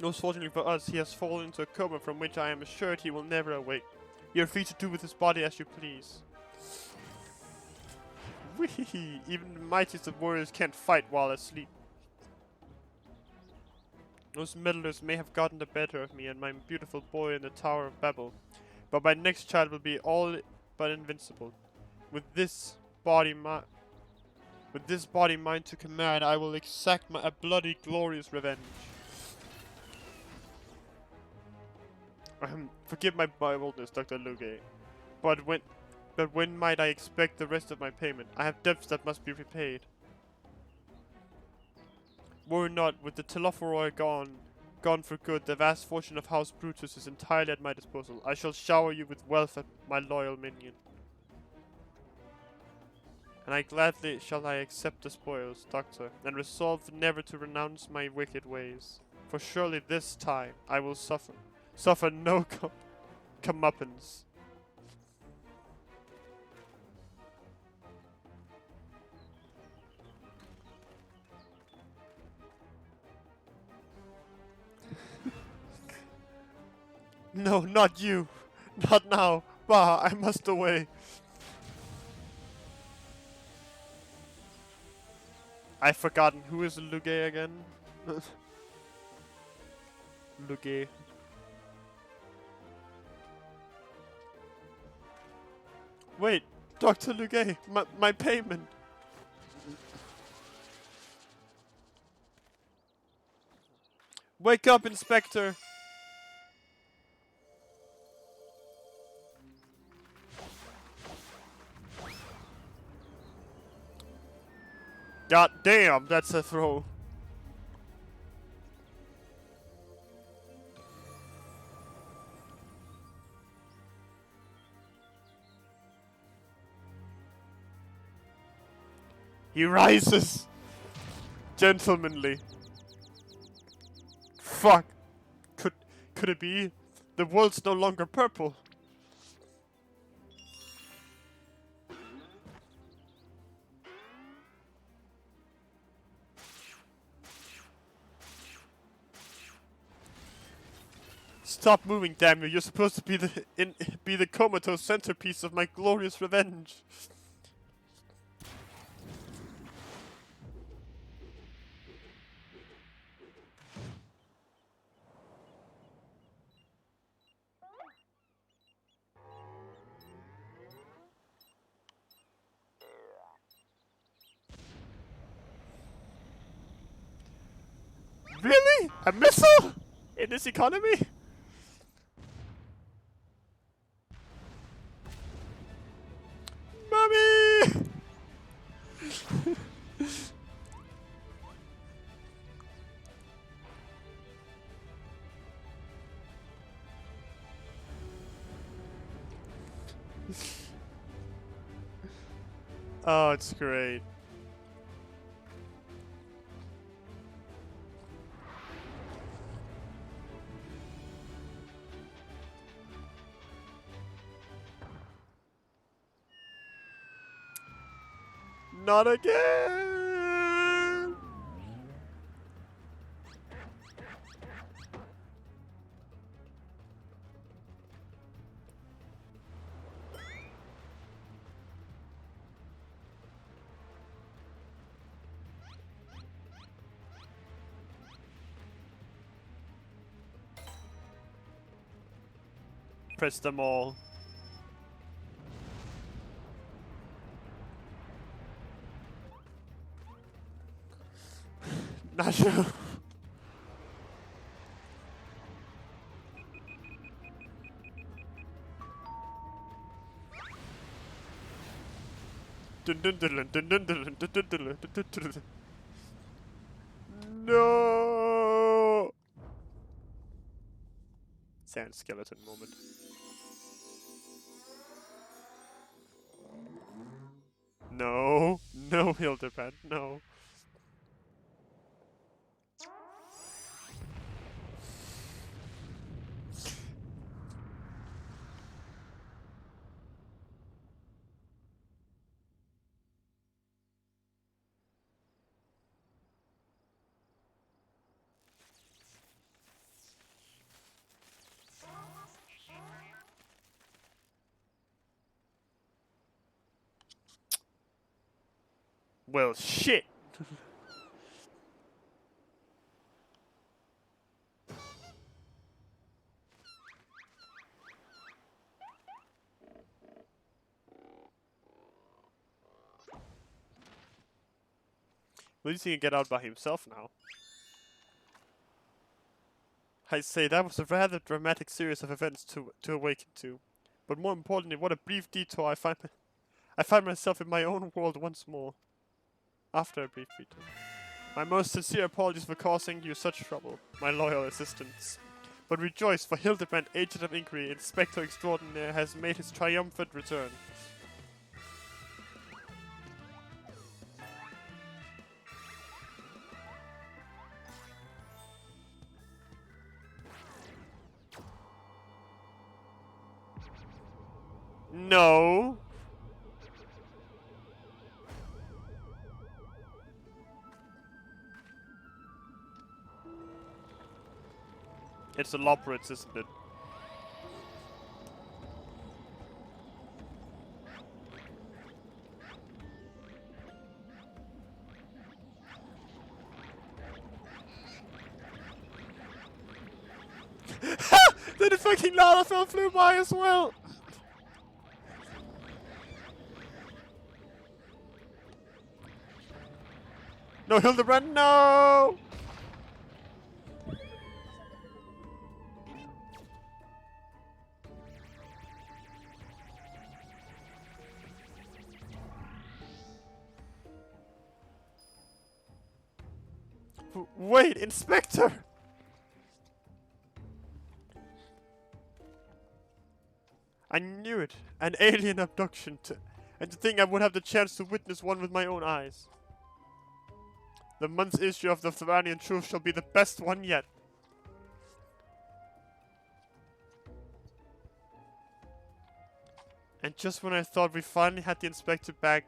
Most fortunately for us, he has fallen into a coma from which I am assured he will never awake. You are free to do with his body as you please. Whee! Even the mightiest of warriors can't fight while asleep. Those meddlers may have gotten the better of me and my beautiful boy in the Tower of Babel, but my next child will be all but invincible. With this body mine to command, I will exact a bloody, glorious revenge. Forgive my boldness, Dr. Luge, but when might I expect the rest of my payment? I have debts that must be repaid. Worry not, with the Telophoroi gone for good, the vast fortune of House Brutus is entirely at my disposal. I shall shower you with wealth, my loyal minion. And I gladly shall I accept the spoils, Doctor, and resolve never to renounce my wicked ways. For surely this time I will suffer no comeuppance. No, not you. Not now. Bah, I must away. I've forgotten. Who is Luge again? Luge. Wait, Dr. Luge, my payment. Wake up, Inspector. God damn, that's a throw. He rises. Gentlemanly. Fuck. Could it be? The world's no longer purple. Stop moving, damn you! You're supposed to be the comatose centerpiece of my glorious revenge. Really? A missile? In this economy? Mommy! Oh, it's great. Not again! Press them all. Not sure. No! Sand skeleton moment. No, no, Hildibrand, no. Well, shit. At least he can get out by himself now. I say, that was a rather dramatic series of events to awaken to. But more importantly, what a brief detour I find myself in my own world once more. After a brief detour. My most sincere apologies for causing you such trouble, my loyal assistants. But rejoice, for Hildibrand, Agent of Inquiry, Inspector Extraordinaire, has made his triumphant return. No! It's the Lobrits, isn't it? Then the fucking Lalafell flew by as well! No, Hildibrand, no! Wait, Inspector! I knew it. An alien abduction. And to think I would have the chance to witness one with my own eyes. The month's issue of the Tharanian Truth shall be the best one yet. And just when I thought we finally had the Inspector back...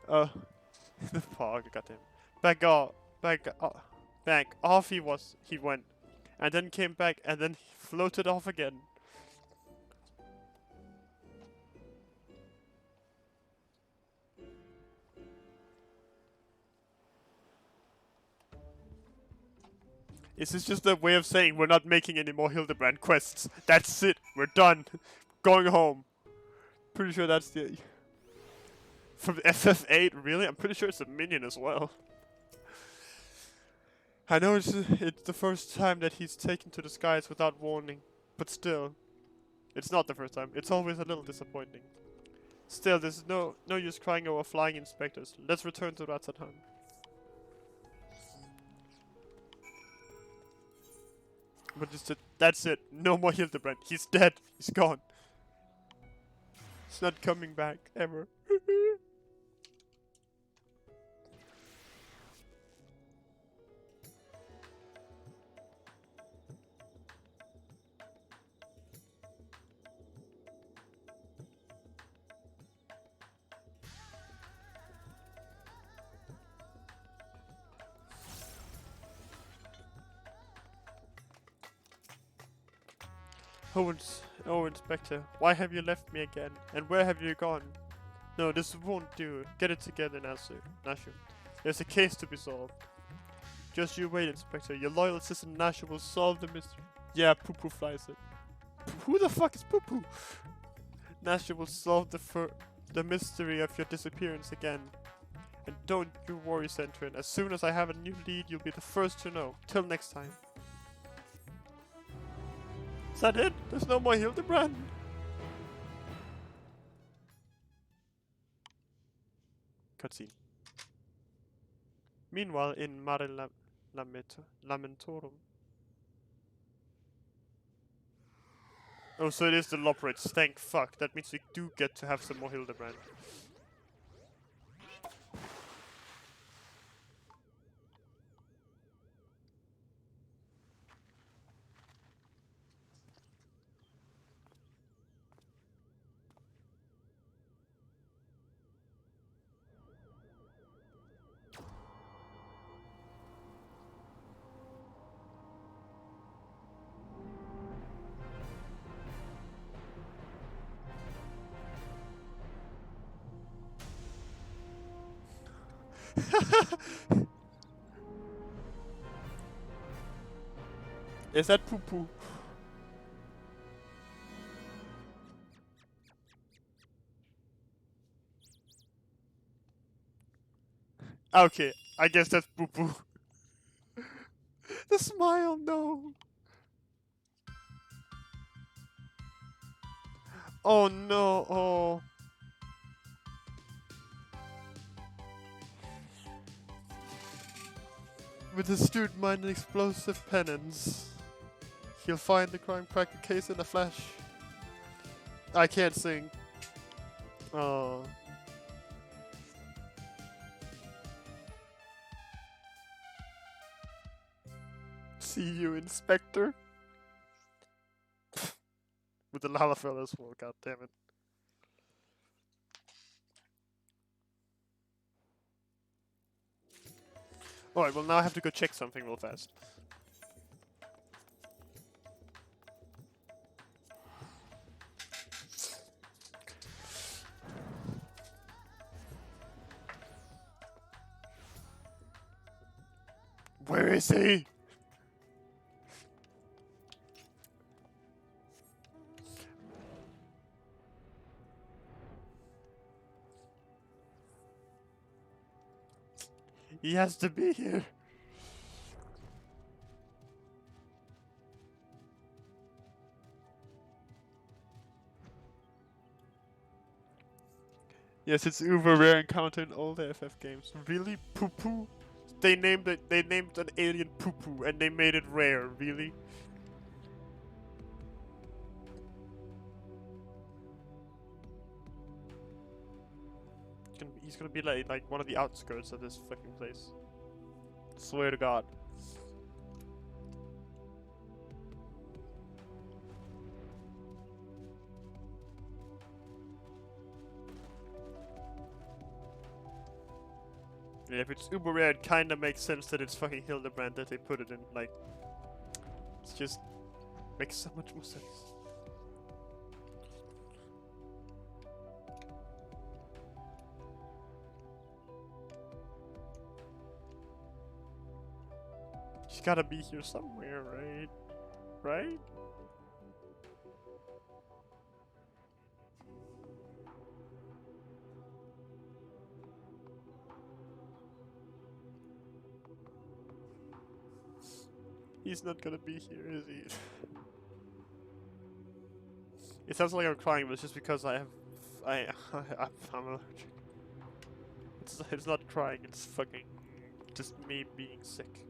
the fog, goddamn. Back off he went. And then came back and then he floated off again. Is this just a way of saying we're not making any more Hildibrand quests? That's it. We're done. Going home. Pretty sure that's the... From FF8? Really? I'm pretty sure it's a minion as well. I know it's the first time that he's taken to the skies without warning, but still, it's not the first time. It's always a little disappointing. Still, there's no use crying over flying inspectors. Let's return to Rattatan. But that's it. No more Hildibrand. He's dead. He's gone. He's not coming back ever. Oh, Inspector, why have you left me again? And where have you gone? No, this won't do. Get it together, Nashu. There's a case to be solved. Just you wait, Inspector. Your loyal assistant Nashu will solve the mystery. Yeah, Poo-Poo flies it. Who the fuck is Poo-Poo? Nashu will solve the mystery of your disappearance again. And don't you worry, Centurion. As soon as I have a new lead, you'll be the first to know. Till next time. Is that it? There's no more Hildibrand? Cutscene. Meanwhile, in Mare Lamentorum. Oh, so it is the Loporridge. Thank fuck. That means we do get to have some more Hildibrand. Is that Poo-Poo? Okay, I guess that's Poo-Poo. The smile, no. Oh no, oh. With astute mind and explosive penance, he'll find the crime cracker case in a flash. I can't sing. Oh. See you, Inspector. With the Lalafell as well, god damn it. Alright, well now I have to go check something real fast. Where is he? He has to be here. Yes, it's uber rare encounter in all the FF games. Really? Poo-Poo? They named an alien Poo-Poo and they made it rare, really? He's gonna be like one of the outskirts of this fucking place. Swear to God. Yeah, if it's uber rare, it kinda makes sense that it's fucking Hildibrand that they put it in. Like, it's just makes so much more sense. She's gotta be here somewhere, right? Right? He's not gonna be here, is he? It sounds like I'm crying, but it's just because I'm allergic. It's not crying, it's fucking just me being sick.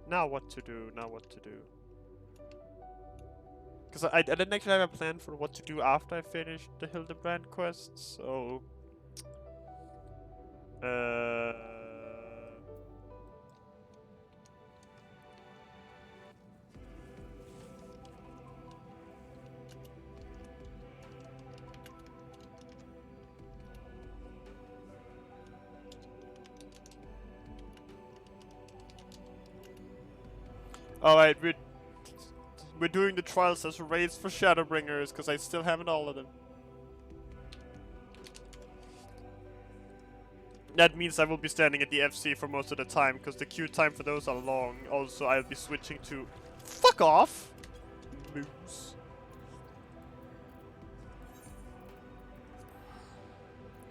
Now what to do, now what to do. Because I didn't actually have a plan for what to do after I finished the Hildibrand quest, so... Alright, we're doing the trials as raids for Shadowbringers, because I still haven't all of them. That means I will be standing at the FC for most of the time, because the queue time for those are long. Also, I'll be switching to... Fuck off! Moose.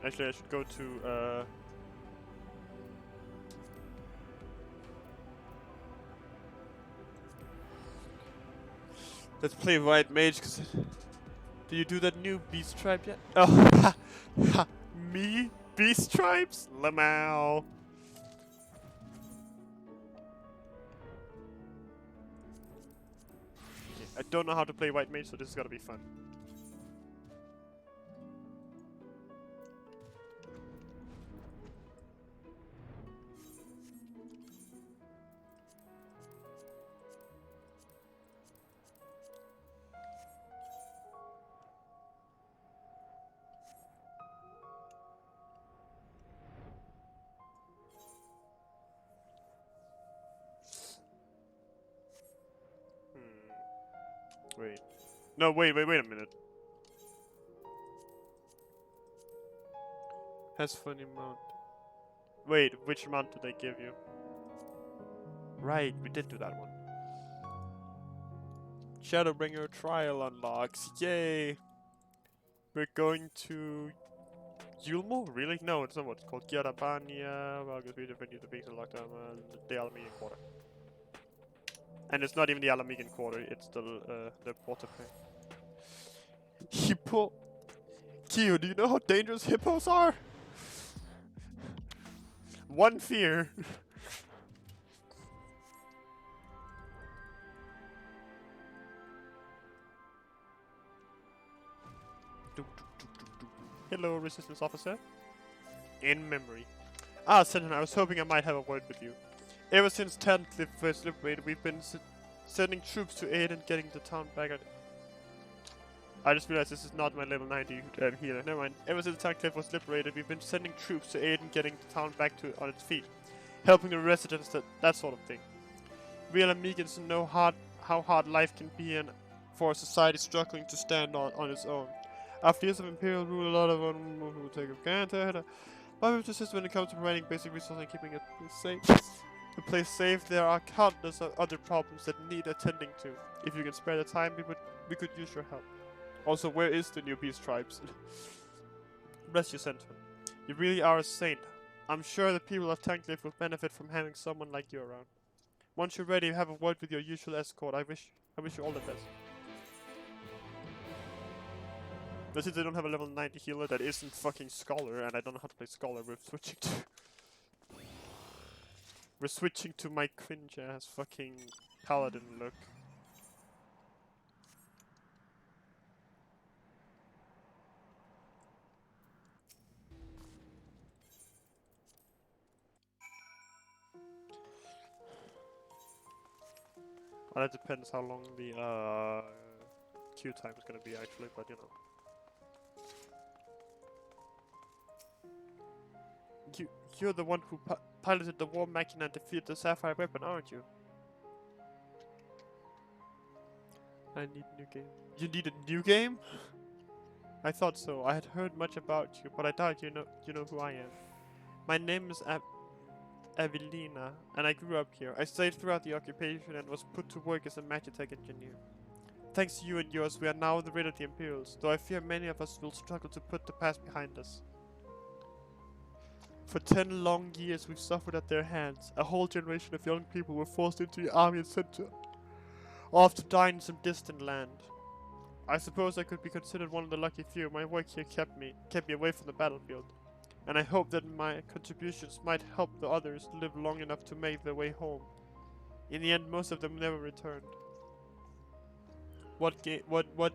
Actually, I should go to, Let's play White Mage, cause... Did you do that new Beast Tribe yet? Oh, me? Beast Tribes? Lamau. Okay, I don't know how to play White Mage, so this is gonna be fun. Wait. No, wait a minute. Has funny mount. Wait, which mount did they give you? Right, we did do that one. Shadowbringer trial unlocks. Yay! We're going to... Yulmo? Really? No, it's not what it's called. Gyarabania. Well, because we defended the beings unlocked the Alamegan Quarter. And it's not even the Alamegan Quarter, it's the Porta Pay. Hippo! Kyo, do you know how dangerous hippos are? One fear. Hello, Resistance Officer. In memory. Ah, Sentinel, I was hoping I might have a word with you. Ever since Tancliffe first liberated, we've been sending troops to aid in getting the town back on. I just realized this is not my level 90 healer. Never mind. Ever since Tancliffe was liberated, we've been sending troops to aid in getting the town back on its feet, helping the residents, that sort of thing. We Alamegans know how hard life can be and for a society struggling to stand on its own. After years of imperial rule, a lot of them will take a granted. But we've just when it comes to providing basic resources and keeping it safe. The place safe, there are countless other problems that need attending to. If you can spare the time, we could use your help. Also, where is the new Beast Tribes? Bless you, Sentinel. You really are a saint. I'm sure the people of Tancliffe will benefit from having someone like you around. Once you're ready, have a word with your usual escort. I wish you all the best. But since I don't have a level 90 healer that isn't fucking Scholar, and I don't know how to play Scholar, we're switching to my cringe ass fucking paladin look. Well, that depends how long the queue time is gonna be actually, but you know. You're the one who piloted the war machina and defeated the sapphire weapon, aren't you? I need a new game. You need a new game? I thought so. I had heard much about you, but I doubt you know who I am. My name is Evelina, and I grew up here. I stayed throughout the occupation and was put to work as a magitech engineer. Thanks to you and yours, we are now rid of the Imperials, though I fear many of us will struggle to put the past behind us. For 10 long years we've suffered at their hands. A whole generation of young people were forced into the army and sent off to die in some distant land. I suppose I could be considered one of the lucky few. My work here kept me away from the battlefield, and I hope that my contributions might help the others live long enough to make their way home. In the end, most of them never returned. What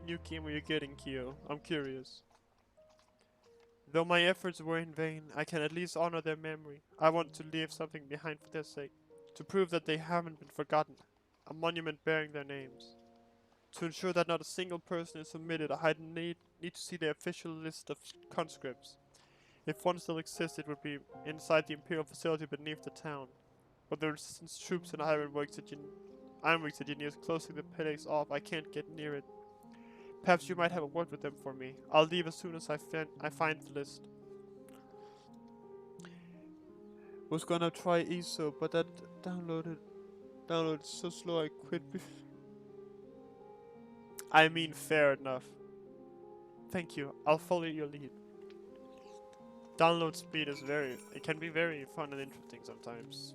new game were you getting, Kyo? I'm curious. Though my efforts were in vain, I can at least honor their memory. I want to leave something behind for their sake, to prove that they haven't been forgotten. A monument bearing their names. To ensure that not a single person is omitted, I need to see the official list of conscripts. If one still exists, it would be inside the Imperial facility beneath the town. But the Resistance troops and Ironworks engineers closing the place off, I can't get near it. Perhaps you might have a word with them for me. I'll leave as soon as I find the list. Was gonna try ESO, but that downloaded so slow I quit. I mean, fair enough. Thank you. I'll follow your lead. Download speed is it can be very fun and interesting sometimes.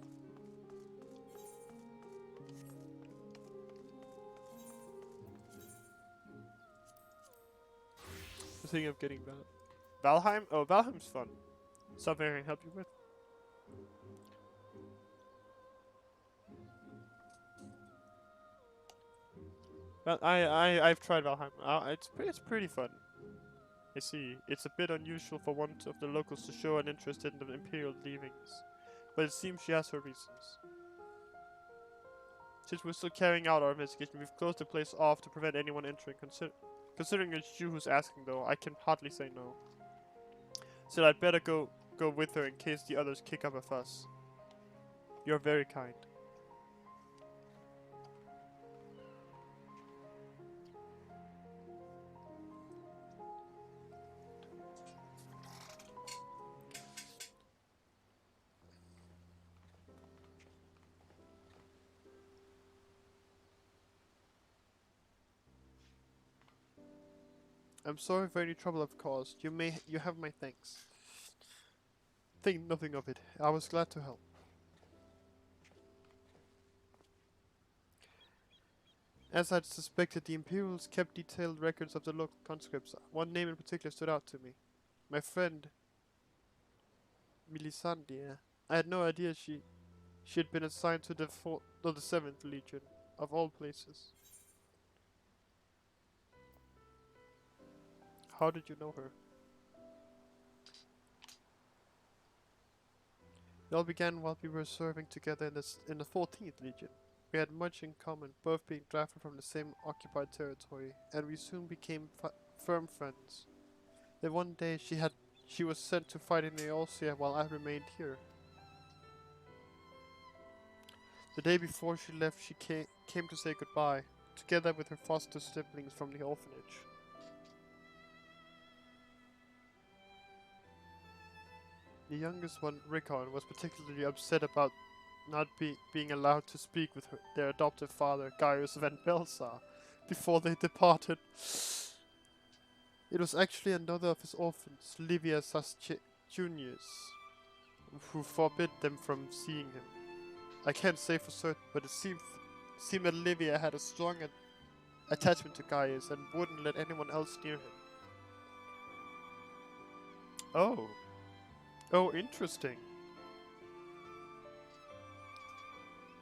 I'm thinking of getting that. Valheim? Oh, Valheim's fun. Something I can help you with. Well, I've tried Valheim. It's pretty fun. I see. It's a bit unusual for one of the locals to show an interest in the Imperial leavings, but it seems she has her reasons. Since we're still carrying out our investigation, we've closed the place off to prevent anyone entering. Considering it's you who's asking, though, I can hardly say no. So I'd better go with her in case the others kick up a fuss. You're very kind. I'm sorry for any trouble I've caused. You have my thanks. Think nothing of it. I was glad to help. As I'd suspected, the Imperials kept detailed records of the local conscripts. One name in particular stood out to me. My friend, Milisandia. I had no idea she had been assigned to the 7th Legion, of all places. How did you know her? It all began while we were serving together in the 14th Legion. We had much in common, both being drafted from the same occupied territory, and we soon became firm friends. Then one day she was sent to fight in Eosia while I remained here. The day before she left, she came to say goodbye, together with her foster siblings from the orphanage. The youngest one, Rickon, was particularly upset about not being allowed to speak with their adoptive father, Gaius van Belsar, before they departed. It was actually another of his orphans, Livia Junius, who forbid them from seeing him. I can't say for certain, but it seemed that Livia had a strong attachment to Gaius and wouldn't let anyone else near him. Oh. Oh, interesting.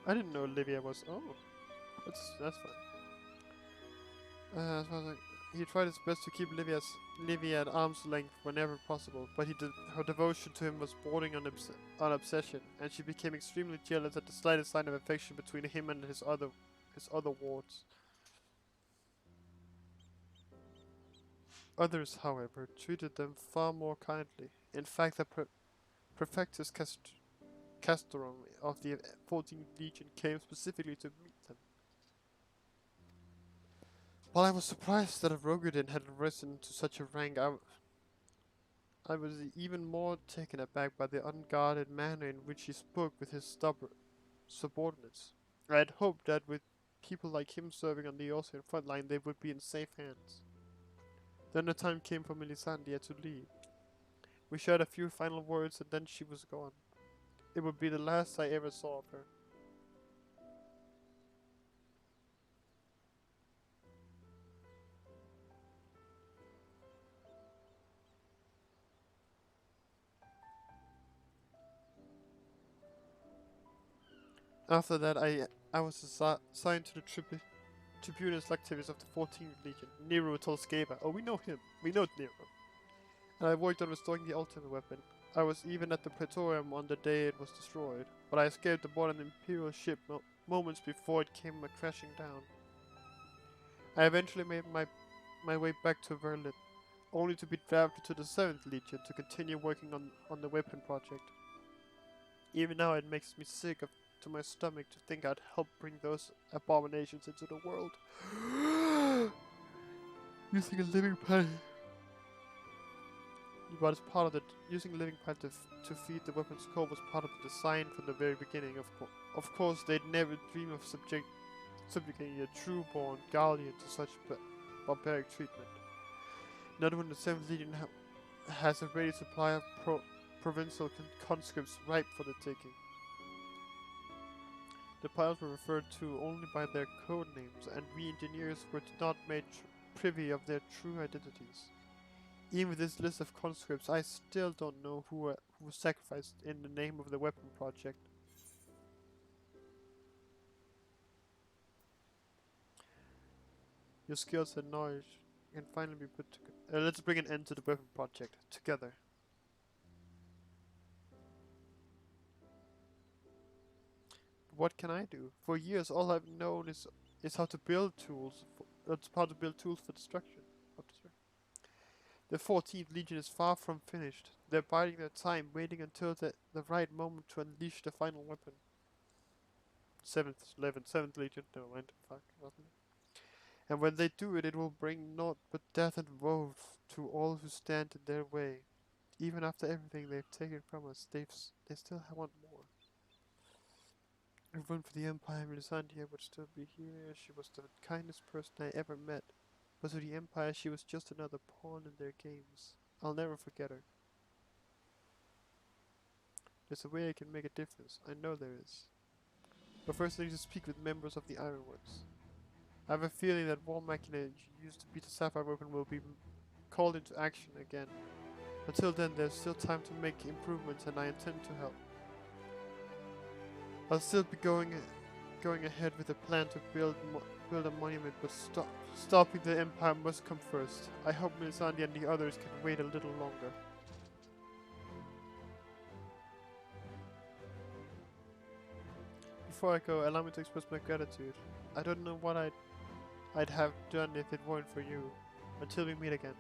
I didn't know Livia was... Oh. That's fine. He tried his best to keep Livia at arm's length whenever possible, but her devotion to him was bordering on obsession, and she became extremely jealous at the slightest sign of affection between him and his other wards. Others, however, treated them far more kindly. In fact, the Prefectus Castorum of the 14th Legion came specifically to meet them. While I was surprised that a Rogadin had risen to such a rank, I was even more taken aback by the unguarded manner in which he spoke with his subordinates. I had hoped that with people like him serving on the Austrian front line, they would be in safe hands. Then the time came for Melisandre to leave. We shared a few final words and then she was gone. It would be the last I ever saw of her. After that, I was assigned to the Tribunus Lactavis of the 14th Legion, Nero told Sceva. Oh, we know him. We know Nero. And I worked on restoring the ultimate weapon. I was even at the Praetorium on the day it was destroyed, but I escaped aboard an Imperial ship moments before it came crashing down. I eventually made my way back to Berlin, only to be drafted to the 7th Legion to continue working on the weapon project. Even now it makes me sick to my stomach to think I'd help bring those abominations into the world. Using a living planet. But as part of using living plant to feed the weapon's core was part of the design from the very beginning. Of course, they'd never dream of subjugating a true-born Guardian to such barbaric treatment. Not when the 7th Legion has a ready supply of provincial conscripts ripe for the taking. The pilots were referred to only by their code names, and we engineers were not made privy of their true identities. Even with this list of conscripts, I still don't know who was sacrificed in the name of the weapon project. Your skills and knowledge can finally be put together. Let's bring an end to the weapon project together. What can I do? For years, all I've known is how to build tools. How to build tools for destruction. The 14th Legion is far from finished. They're biding their time, waiting until the right moment to unleash the final weapon. 7th Legion, never mind, fuck, wasn't it? And when they do it, it will bring naught but death and woe to all who stand in their way. Even after everything they've taken from us, they still want more. If it weren't for the Empire, Melisandre would still be here. She was the kindest person I ever met. But to the Empire, she was just another pawn in their games. I'll never forget her. There's a way I can make a difference. I know there is. But first I need to speak with members of the Ironworks. I have a feeling that War Machina used to beat the Sapphire weapon will be called into action again. Until then, there's still time to make improvements, and I intend to help. I'll still be going ahead with a plan to build a monument, but stopping the Empire must come first. I hope Melisandre and the others can wait a little longer. Before I go, allow me to express my gratitude. I don't know what I'd have done if it weren't for you. Until we meet again.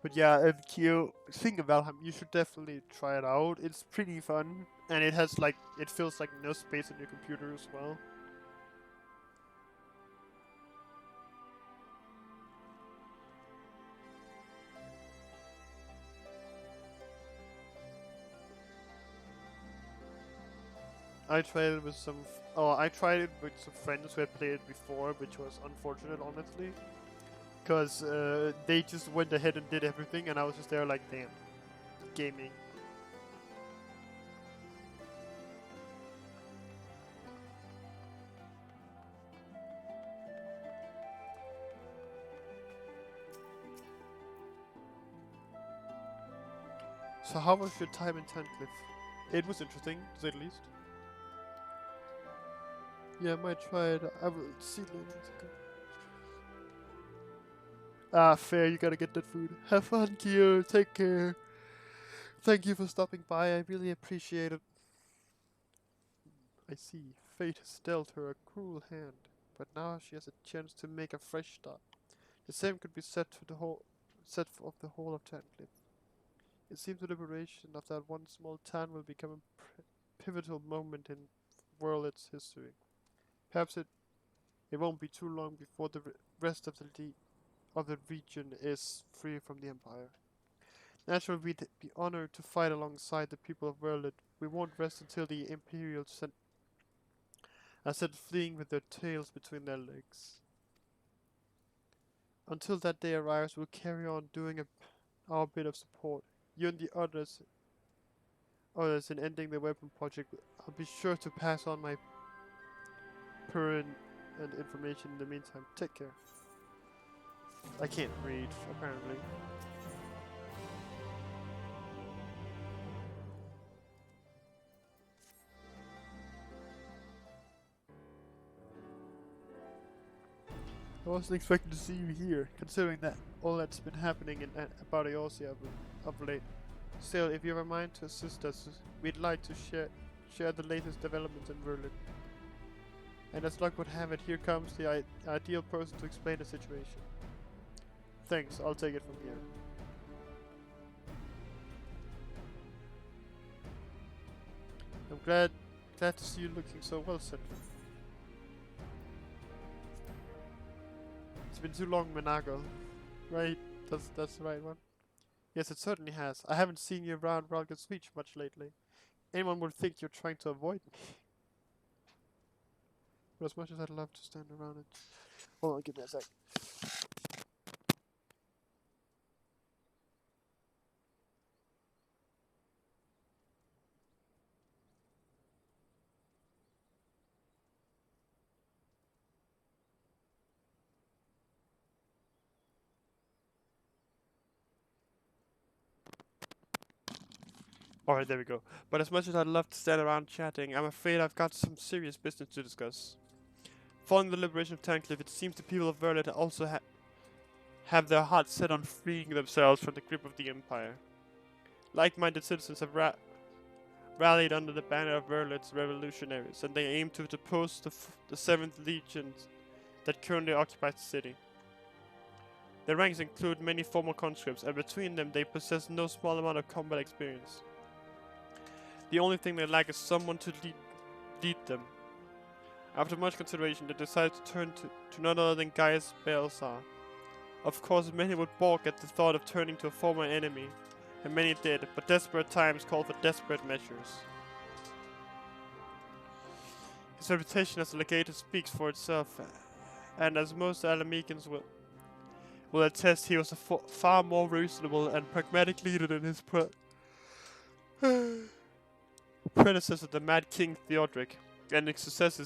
But yeah, if you think about him, you should definitely try it out. It's pretty fun, and it has it feels like no space on your computer as well. I tried it with I tried it with some friends who had played it before, which was unfortunate, honestly. Because they just went ahead and did everything, and I was just there like, damn, gaming. So how was your time in Tancliffe? It was interesting, to say the least. Yeah, I might try it. I will see later. Ah, fair, you gotta get that food. Have fun, Kyo. Take care. Thank you for stopping by. I really appreciate it. I see. Fate has dealt her a cruel hand. but now she has a chance to make a fresh start. The same could be said for the whole of Tancliffe. It seems the liberation of that one small town will become a pivotal moment in World's history. Perhaps it won't be too long before the rest of the region is free from the Empire. Naturally, we'd be honored to fight alongside the people of Verlet. We won't rest until the Imperials are set fleeing with their tails between their legs. Until that day arrives, we'll carry on doing our bit of support. You and the others in ending the weapon project. I'll be sure to pass on my current and information in the meantime. Take care. I can't read, apparently. I wasn't expecting to see you here, considering that all that's been happening in about Eorzea of late. Still, if you have a mind to assist us, we'd like to share the latest developments in Berlin. And as luck would have it, here comes the ideal person to explain the situation. Thanks, I'll take it from here. I'm glad to see you looking so well, Cedric. It's been too long, Menago. Right? That's the right one. Yes, it certainly has. I haven't seen you around Ralga's Reach much lately. Anyone would think you're trying to avoid me. But as much as I'd love to stand around and... Hold on, give me a sec. Alright, there we go. But as much as I'd love to stand around chatting, I'm afraid I've got some serious business to discuss. Following the liberation of Tancliffe, it seems the people of Verlet also have their hearts set on freeing themselves from the grip of the Empire. Like-minded citizens have rallied under the banner of Verlet's revolutionaries, and they aim to depose the 7th Legion that currently occupies the city. Their ranks include many former conscripts, and between them they possess no small amount of combat experience. The only thing they lack is someone to lead them. After much consideration, they decided to turn to none other than Gaius Balthazar. Of course, many would balk at the thought of turning to a former enemy, and many did, but desperate times called for desperate measures. His reputation as a legator speaks for itself, and as most Alamekans will attest, he was a far more reasonable and pragmatic leader than his predecessor, the Mad King Theodoric, and his successor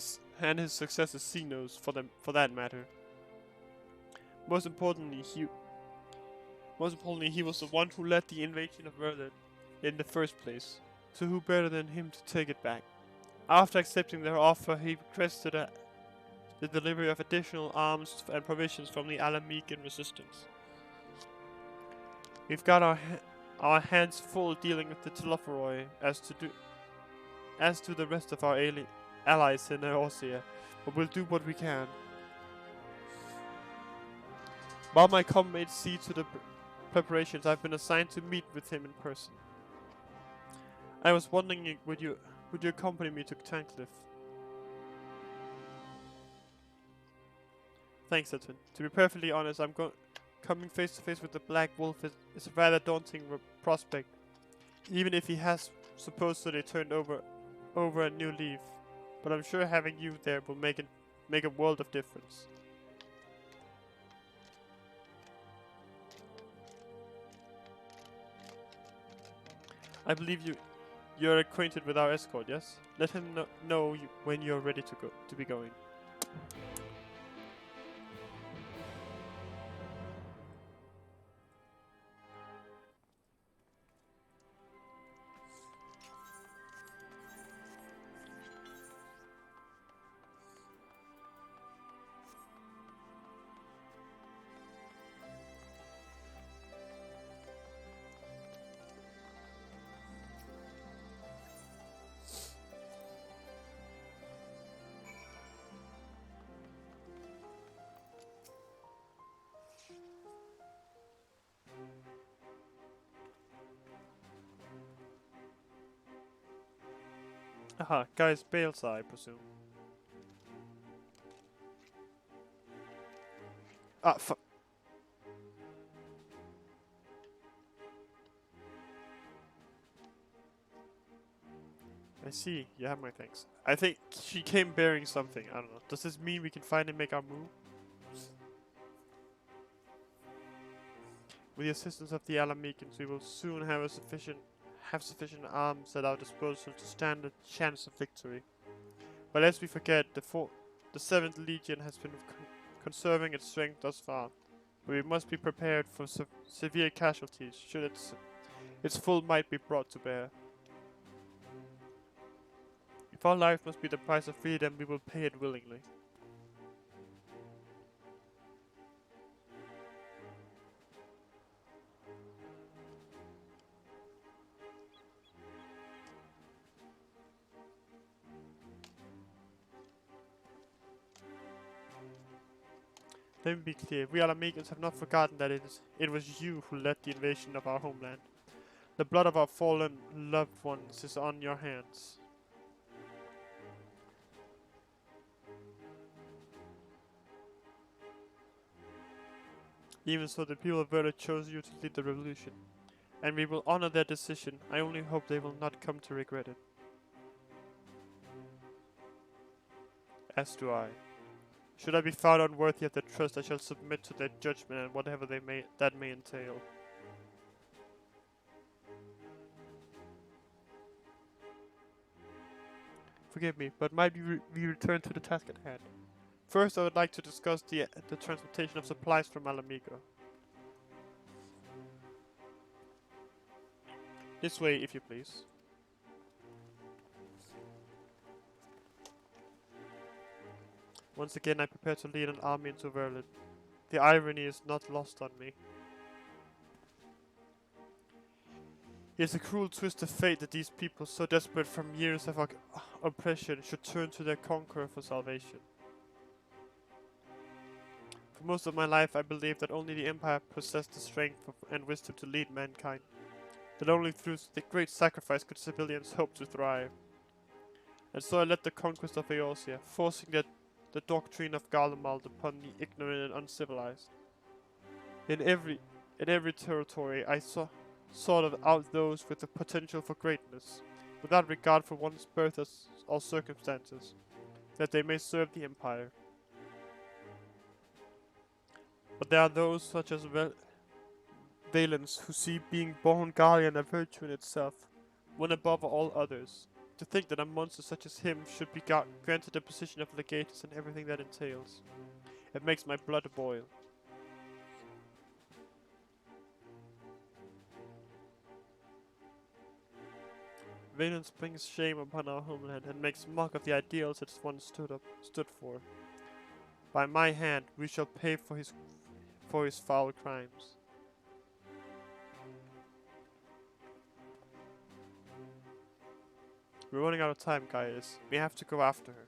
Xenos, for that matter. Most importantly, he was the one who led the invasion of Verlet in the first place, so who better than him to take it back? After accepting their offer, he requested the delivery of additional arms and provisions from the Alamecan resistance. We've got our hands full dealing with the Telophoroi as to the rest of our allies in Eorzea, but we'll do what we can. While my comrades see to the preparations, I've been assigned to meet with him in person. I was wondering, would you accompany me to Tancliffe? Thanks, Edwin. To be perfectly honest, coming face to face with the Black Wolf is a rather daunting prospect, even if he has supposedly turned over a new leaf. But I'm sure having you there will make a world of difference. I believe you're acquainted with our escort, yes? Let him know when you're ready to be going. Haha, Guy's Bale's I presume. Ah, fuck. I see, you have my thanks. I think she came bearing something, I don't know. Does this mean we can finally make our move? With the assistance of the Alamekans, we will soon have sufficient arms at our disposal to stand a chance of victory. But lest we forget, the 7th Legion has been conserving its strength thus far. But we must be prepared for severe casualties should its full might be brought to bear. If our life must be the price of freedom, we will pay it willingly. Let me be clear, we Alamegans have not forgotten that it was you who led the invasion of our homeland. The blood of our fallen loved ones is on your hands. Even so, the people of Verda chose you to lead the revolution, and we will honor their decision. I only hope they will not come to regret it. As do I. Should I be found unworthy of their trust, I shall submit to their judgment and whatever that may entail. Forgive me, but might we return to the task at hand? First, I would like to discuss the transportation of supplies from Alamigo. This way, if you please. Once again, I prepare to lead an army into Verlin. The irony is not lost on me. It is a cruel twist of fate that these people, so desperate from years of oppression, should turn to their conqueror for salvation. For most of my life, I believed that only the Empire possessed the strength and wisdom to lead mankind. That only through the great sacrifice could civilians hope to thrive. And so I led the conquest of Eorzea, forcing the doctrine of Garlemald upon the ignorant and uncivilized. In every territory, I sought out those with the potential for greatness, without regard for one's birth or circumstances, that they may serve the Empire. But there are those such as Valens who see being born Guardian a virtue in itself, one above all others. To think that a monster such as him should be granted the position of legatus and everything that entails. It makes my blood boil. Valens brings shame upon our homeland and makes mock of the ideals it once stood for. By my hand, we shall pay for his foul crimes. We're running out of time, guys. We have to go after her.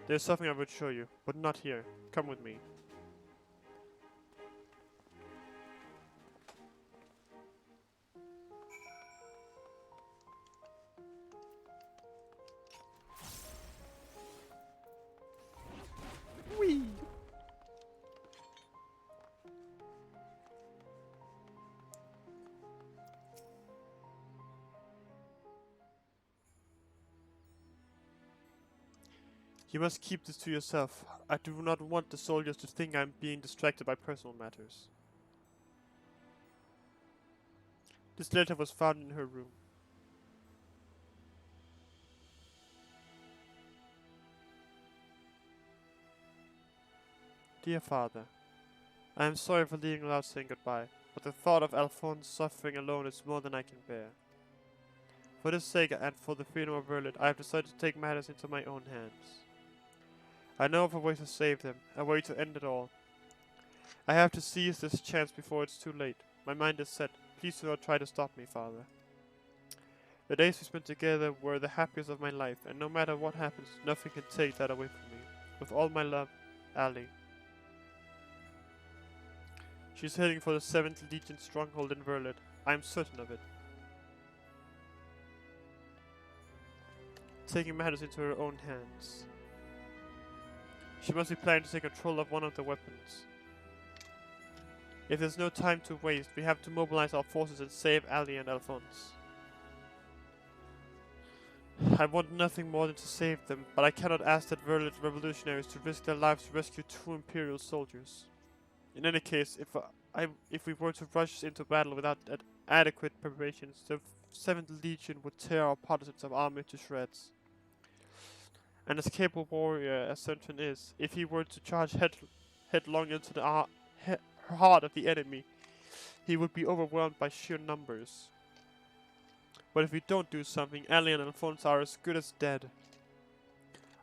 There's something I would show you, but not here. Come with me. Whee! You must keep this to yourself. I do not want the soldiers to think I'm being distracted by personal matters. This letter was found in her room. Dear Father, I am sorry for leaving without saying goodbye, but the thought of Alphonse's suffering alone is more than I can bear. For this sake and for the freedom of Verlet, I have decided to take matters into my own hands. I know of a way to save them, a way to end it all. I have to seize this chance before it's too late. My mind is set. Please do not try to stop me, Father. The days we spent together were the happiest of my life, and no matter what happens, nothing can take that away from me. With all my love, Ali. She's heading for the 7th Legion stronghold in Verlet. I am certain of it. taking matters into her own hands. She must be planning to take control of one of the weapons. If there's no time to waste, we have to mobilize our forces and save Ali and Alphonse. I want nothing more than to save them, but I cannot ask that virulent revolutionaries to risk their lives to rescue 2 Imperial soldiers. In any case, if we were to rush into battle without adequate preparations, the 7th Legion would tear our partisans of army to shreds. And as capable warrior as Centurion is, if he were to charge headlong into the heart of the enemy, he would be overwhelmed by sheer numbers. But if we don't do something, Ali and Alphonse are as good as dead.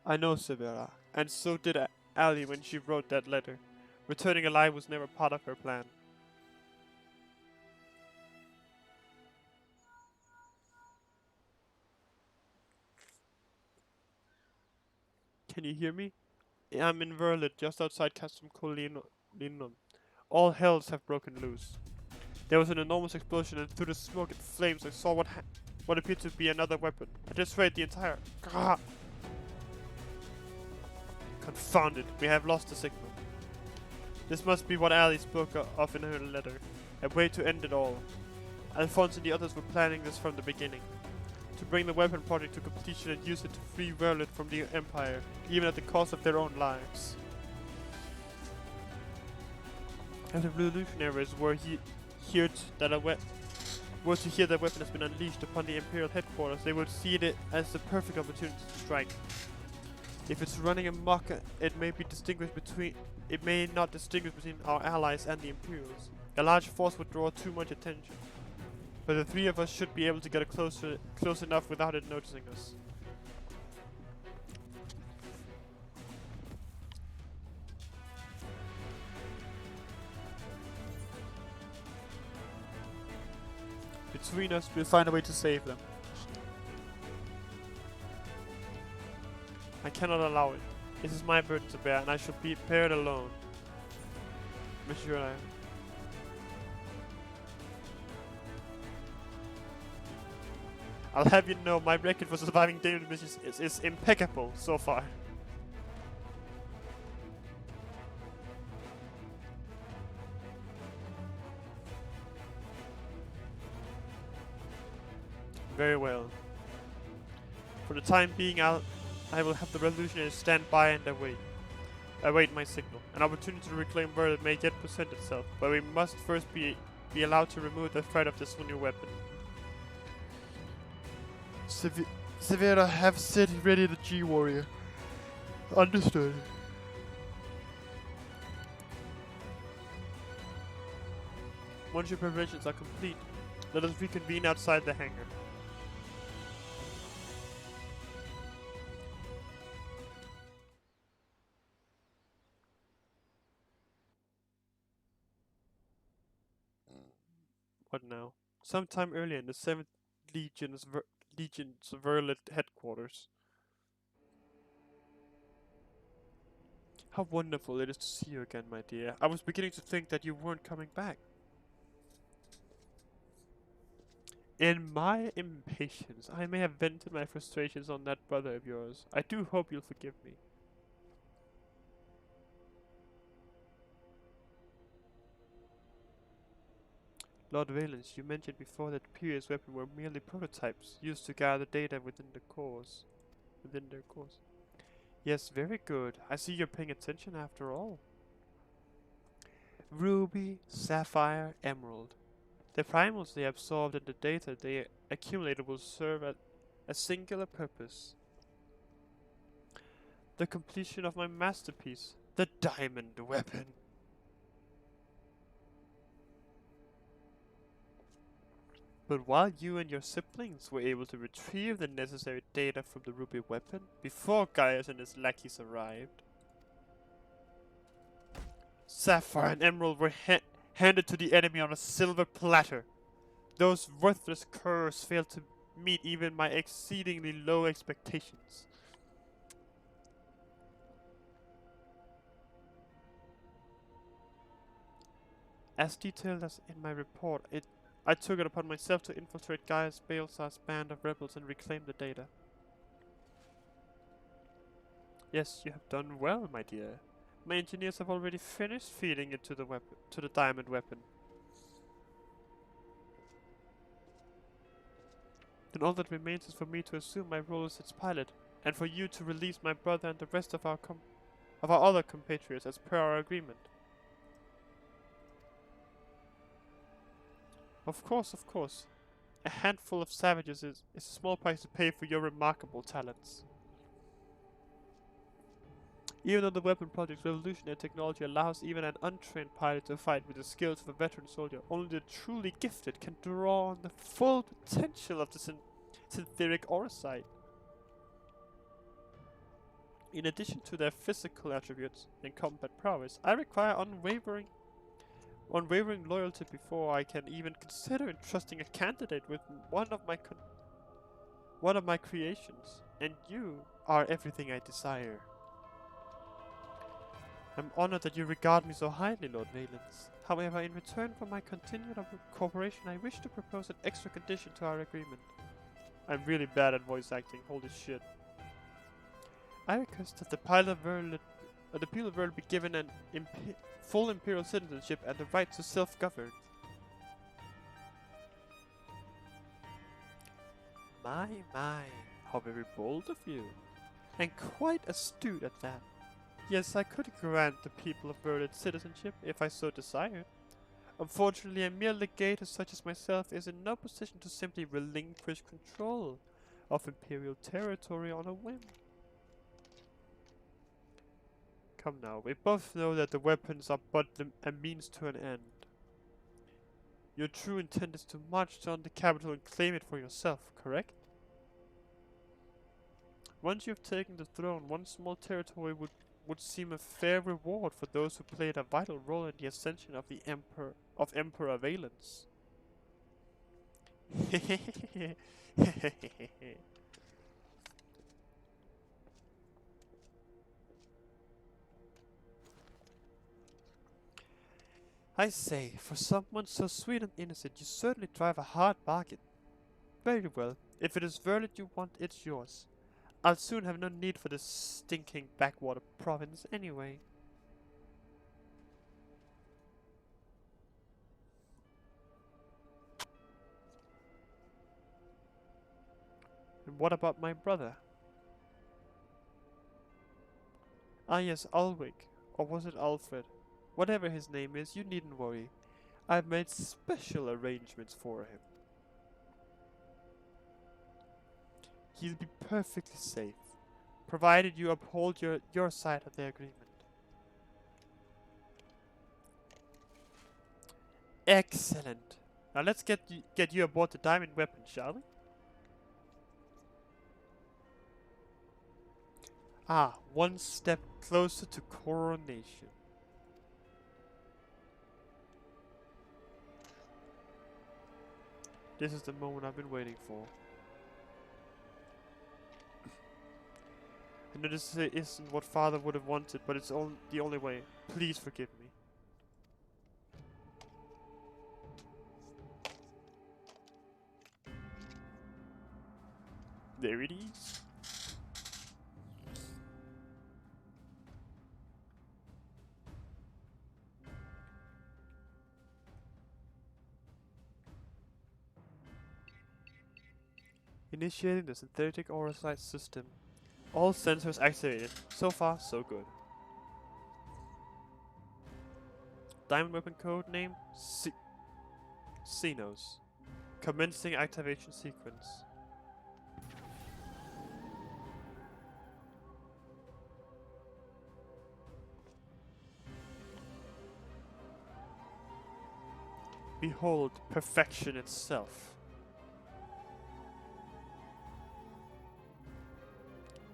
I know, Severa, and so did Ali when she wrote that letter. Returning alive was never part of her plan. Can you hear me? I'm in Verlet, just outside Castrum Colinum. All hells have broken loose. There was an enormous explosion, and through the smoke and flames I saw what appeared to be another weapon. I just read the entire... Gah! Confound it, we have lost the signal. This must be what Ali spoke of in her letter. A way to end it all. Alphonse and the others were planning this from the beginning. To bring the weapon project to completion and use it to free Verlet from the Empire, even at the cost of their own lives. If the revolutionaries were to hear that the weapon has been unleashed upon the Imperial headquarters, they would see it as the perfect opportunity to strike. If it's running amok, it may not distinguish between our allies and the Imperials. A large force would draw too much attention. But the 3 of us should be able to get close enough without it noticing us. Between us, we'll find a way to save them. I cannot allow it. This is my burden to bear, and I shall bear it alone. Monsieur, I'll have you know my record for surviving dangerous missions is impeccable so far. Very well. For the time being, I will have the revolutionaries stand by and await my signal. An opportunity to reclaim Verlet may yet present itself, but we must first be allowed to remove the threat of this new weapon. Severa, have set ready the G-Warrior. Understood. Once your preparations are complete, let us reconvene outside the hangar. What now? Sometime earlier in the 7th Legion's Verlet headquarters. How wonderful it is to see you again, my dear. I was beginning to think that you weren't coming back. In my impatience, I may have vented my frustrations on that brother of yours. I do hope you'll forgive me. Lord Valence, you mentioned before that Imperial's weapons were merely prototypes, used to gather data within their cores. Yes, very good. I see you're paying attention after all. Ruby, Sapphire, Emerald. The primals they absorbed and the data they accumulated will serve a singular purpose. The completion of my masterpiece, the diamond weapon. But while you and your siblings were able to retrieve the necessary data from the ruby weapon, before Gaius and his lackeys arrived, Sapphire and Emerald were handed to the enemy on a silver platter. Those worthless curs failed to meet even my exceedingly low expectations. As detailed as in my report, I took it upon myself to infiltrate Gaius Balthazar's band of rebels and reclaim the data. Yes, you have done well, my dear. My engineers have already finished feeding it to the diamond weapon. Then all that remains is for me to assume my role as its pilot, and for you to release my brother and the rest of our other compatriots as per our agreement. Of course, of course. A handful of savages is a small price to pay for your remarkable talents. Even though the weapon project's revolutionary technology allows even an untrained pilot to fight with the skills of a veteran soldier, only the truly gifted can draw on the full potential of the synthetic orosite. In addition to their physical attributes and combat prowess, I require unwavering loyalty before I can even consider entrusting a candidate with one of my creations, and you are everything I desire. I'm honored that you regard me so highly, Lord Valens. However, in return for my continued cooperation, I wish to propose an extra condition to our agreement. I'm really bad at voice acting, holy shit. I request that the pilot world be given an full imperial citizenship and the right to self-govern. My, how very bold of you. And quite astute at that. Yes, I could grant the people of Verlet citizenship if I so desired. Unfortunately, a mere legator such as myself is in no position to simply relinquish control of imperial territory on a whim. Come now, we both know that the weapons are but a means to an end. Your true intent is to march on the capital and claim it for yourself, correct? Once you have taken the throne, one small territory would seem a fair reward for those who played a vital role in the ascension of the Emperor Valens. I say, for someone so sweet and innocent, you certainly drive a hard bargain. Very well, if it is Verlet you want, it's yours. I'll soon have no need for this stinking backwater province anyway. And what about my brother? Ah yes, Ulrich. Or was it Alfred? Whatever his name is, you needn't worry. I've made special arrangements for him. He'll be perfectly safe, provided you uphold your side of the agreement. Excellent. Now let's get you aboard the diamond weapon, shall we? Ah, one step closer to coronation. This is the moment I've been waiting for. I know this isn't what Father would have wanted, but it's the only way. Please forgive me. There it is. Initiating the synthetic orosite system. All sensors activated. So far, so good. Diamond weapon code name Xenos. Commencing activation sequence. Behold, perfection itself.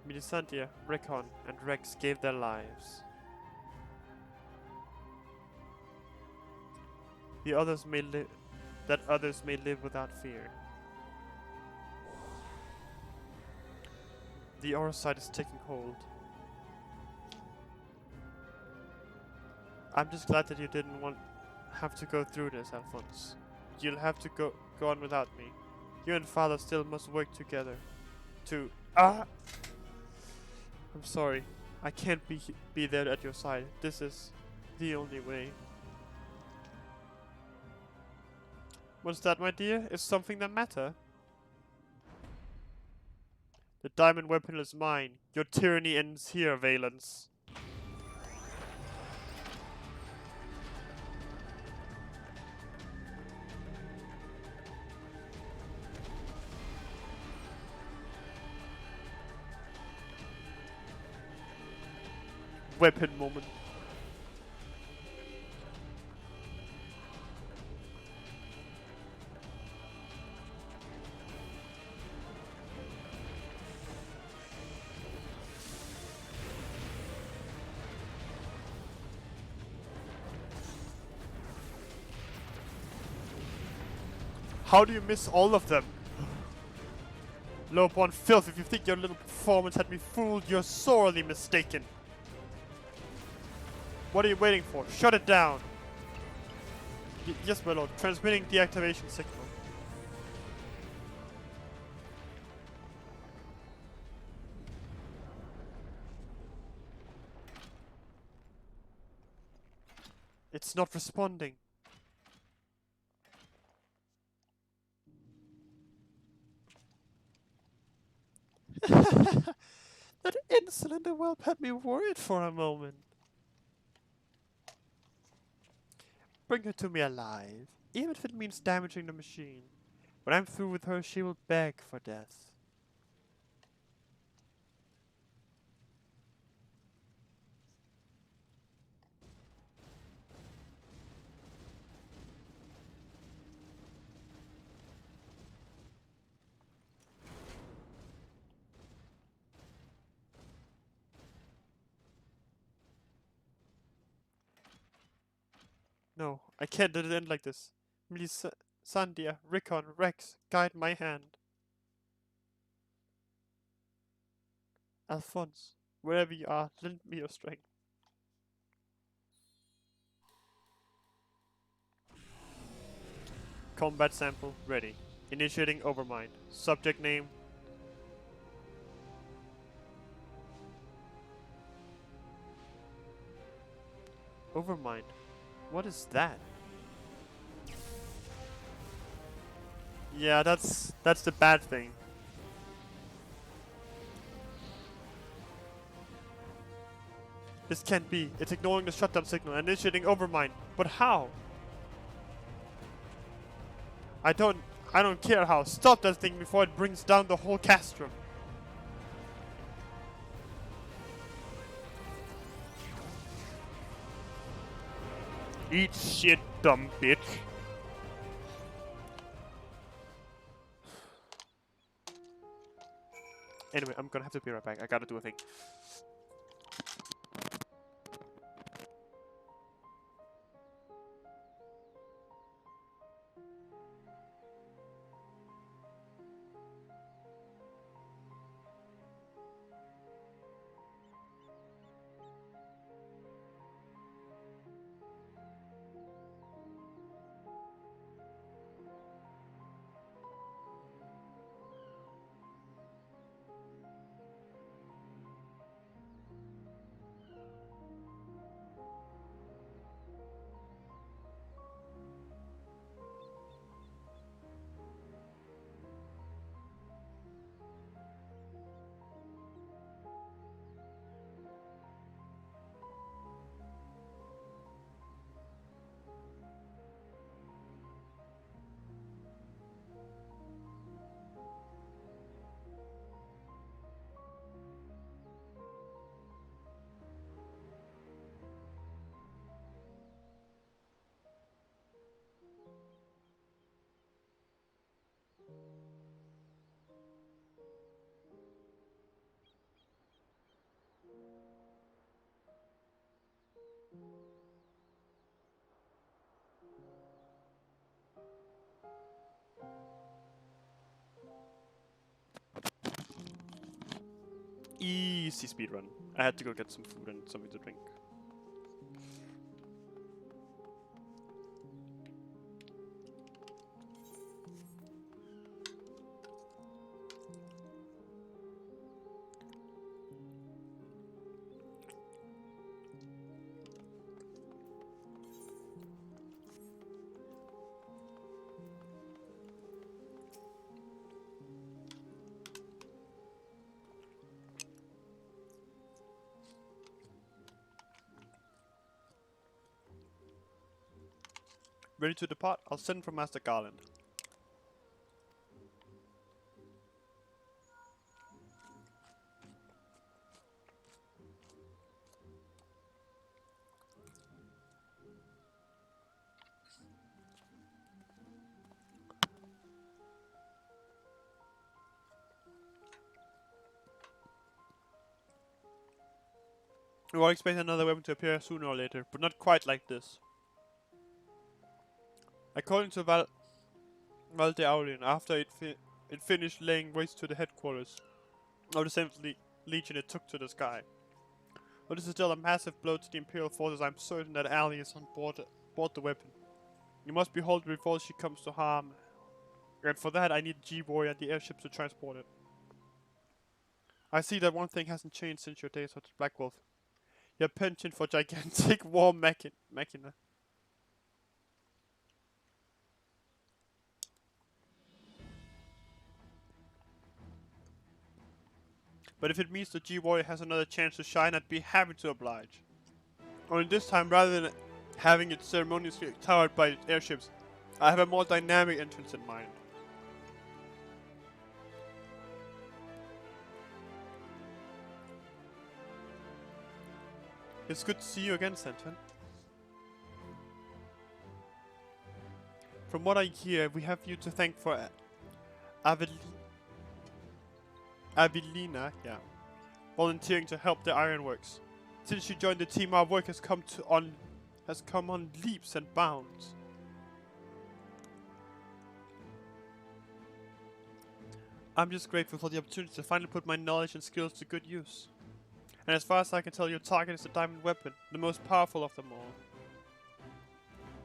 Milisantia, Recon, and Rex gave their lives. Others may live without fear. The orosite is taking hold. I'm just glad that you didn't have to go through this, Alphonse. You'll have to go on without me. You and Father still must work together. I'm sorry. I can't be there at your side. This is the only way. What's that, my dear? Is something that matter? The diamond weapon is mine. Your tyranny ends here, Valence. Weapon moment. How do you miss all of them? Low-born filth, if you think your little performance had me fooled, you're sorely mistaken. What are you waiting for? Shut it down! Yes, my lord. Transmitting deactivation signal. It's not responding. That insolent whelp had me worried for a moment. Bring her to me alive, even if it means damaging the machine. When I'm through with her, she will beg for death. No, I can't let it end like this. Melissa, Sandia, Rickon, Rex, guide my hand. Alphonse, wherever you are, lend me your strength. Combat sample ready. Initiating overmind. Subject name. Overmind. What is that? Yeah, that's the bad thing. This can't be. It's ignoring the shutdown signal and initiating overmind. But how? I don't care how. Stop that thing before it brings down the whole castrum. Eat shit, dumb bitch. Anyway, I'm gonna have to be right back. I gotta do a thing. Easy speedrun. I had to go get some food and something to drink. Ready to depart? I'll send for Master Garland. We all expect another weapon to appear sooner or later, but not quite like this. According to Valdeaurian, after it finished laying waste to the headquarters of the 7th Legion, it took to the sky. But this is still a massive blow to the Imperial forces. I'm certain that Ali is on board the weapon. You must behold her before she comes to harm. And for that I need G-Boy and the airships to transport it. I see that one thing hasn't changed since your days with Black Wolf. Your penchant for gigantic war machina. But if it means the G-Warrior has another chance to shine, I'd be happy to oblige. Only this time, rather than having it ceremoniously towered by its airships, I have a more dynamic entrance in mind. It's good to see you again, Sentrin. From what I hear, we have you to thank for Avelina, volunteering to help the ironworks. Since you joined the team, our work has come on leaps and bounds. I'm just grateful for the opportunity to finally put my knowledge and skills to good use. And as far as I can tell, your target is the diamond weapon, the most powerful of them all.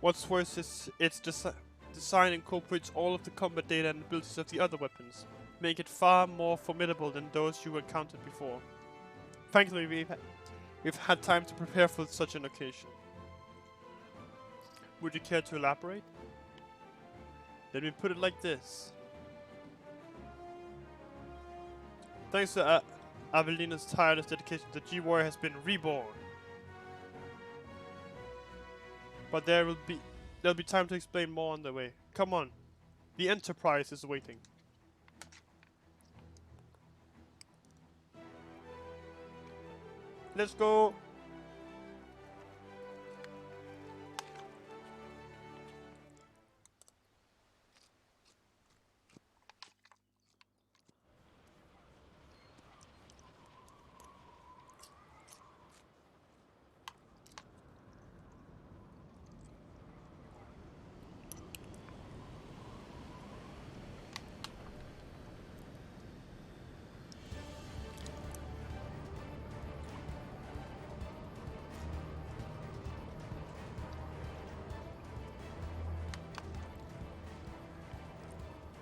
What's worse is its design incorporates all of the combat data and abilities of the other weapons, making it far more formidable than those you encountered before. Thankfully, we've had time to prepare for such an occasion. Would you care to elaborate? Let me put it like this. Thanks to Avelina's tireless dedication, the G-Warrior has been reborn. But there'll be time to explain more on the way. Come on, the Enterprise is waiting. Let's go.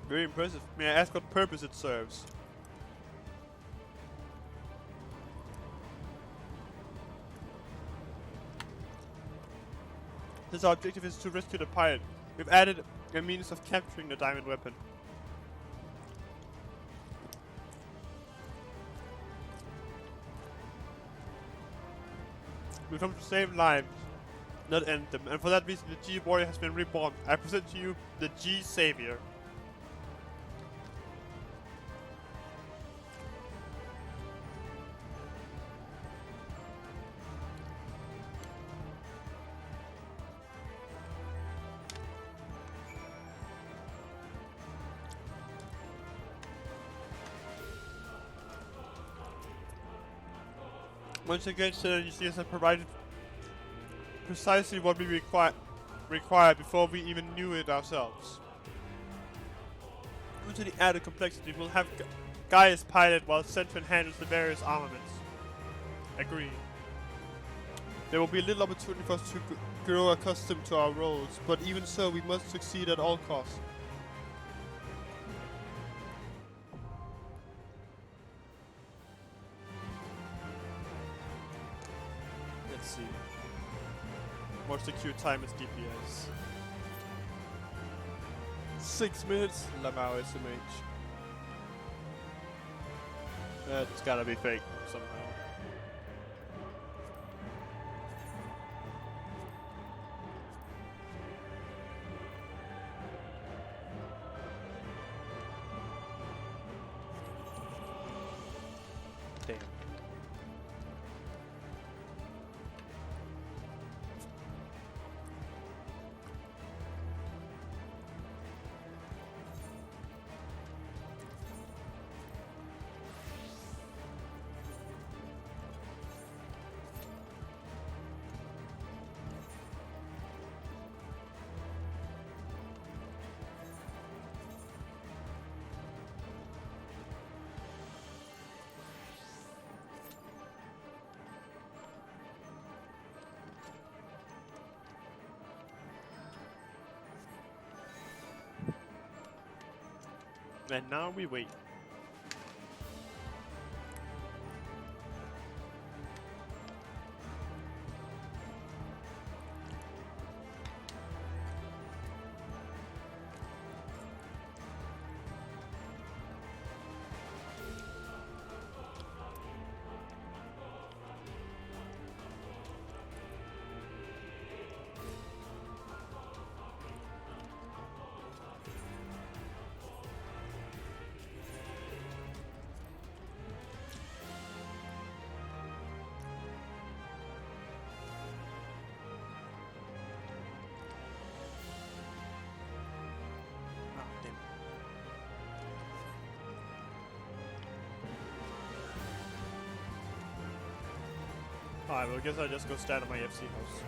Very impressive. May I ask what purpose it serves? This objective is to rescue the pilot. We've added a means of capturing the diamond weapon. We come to save lives, not end them. And for that reason, the G-Warrior has been reborn. I present to you the G-Savior. Once again, synergies have provided precisely what we required before we even knew it ourselves. Due to the added complexity, we'll have Gaius pilot while Centrin handles the various armaments. Agreed. There will be a little opportunity for us to grow accustomed to our roles, but even so, we must succeed at all costs. Let's see. More secure time is DPS. 6 minutes, Lamau SMH. That's gotta be fake somehow. And now we wait. Alright, well I guess I'll just go stand at my FC house.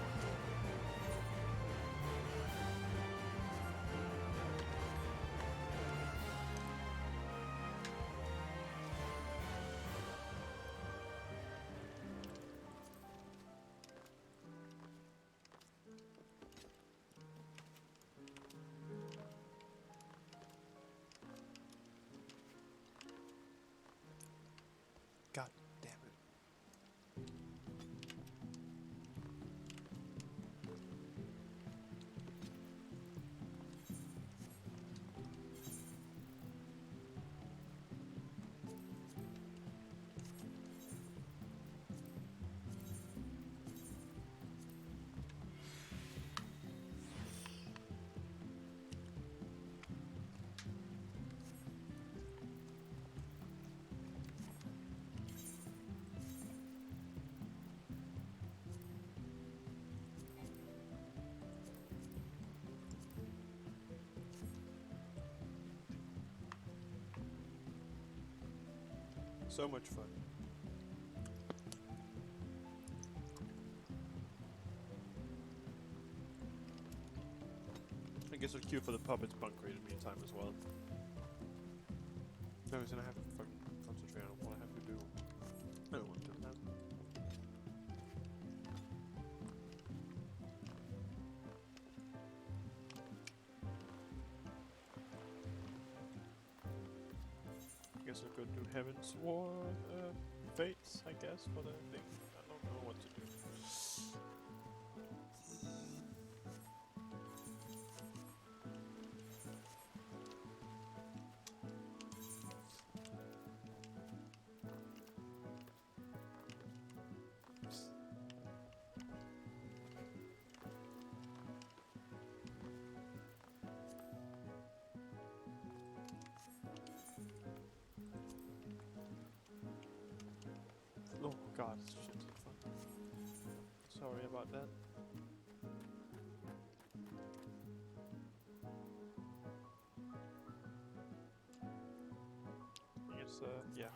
God damn it. So much fun. I guess I'll queue for the puppets bunker in the meantime as well. No, he's gonna have to fucking concentrate on what I have to do. I don't want to do that. I guess I'll go do Heaven's War Fates, I guess, for the thing. I don't know what to do. Oh god, shit. Fuck. Sorry about that. I guess, yeah.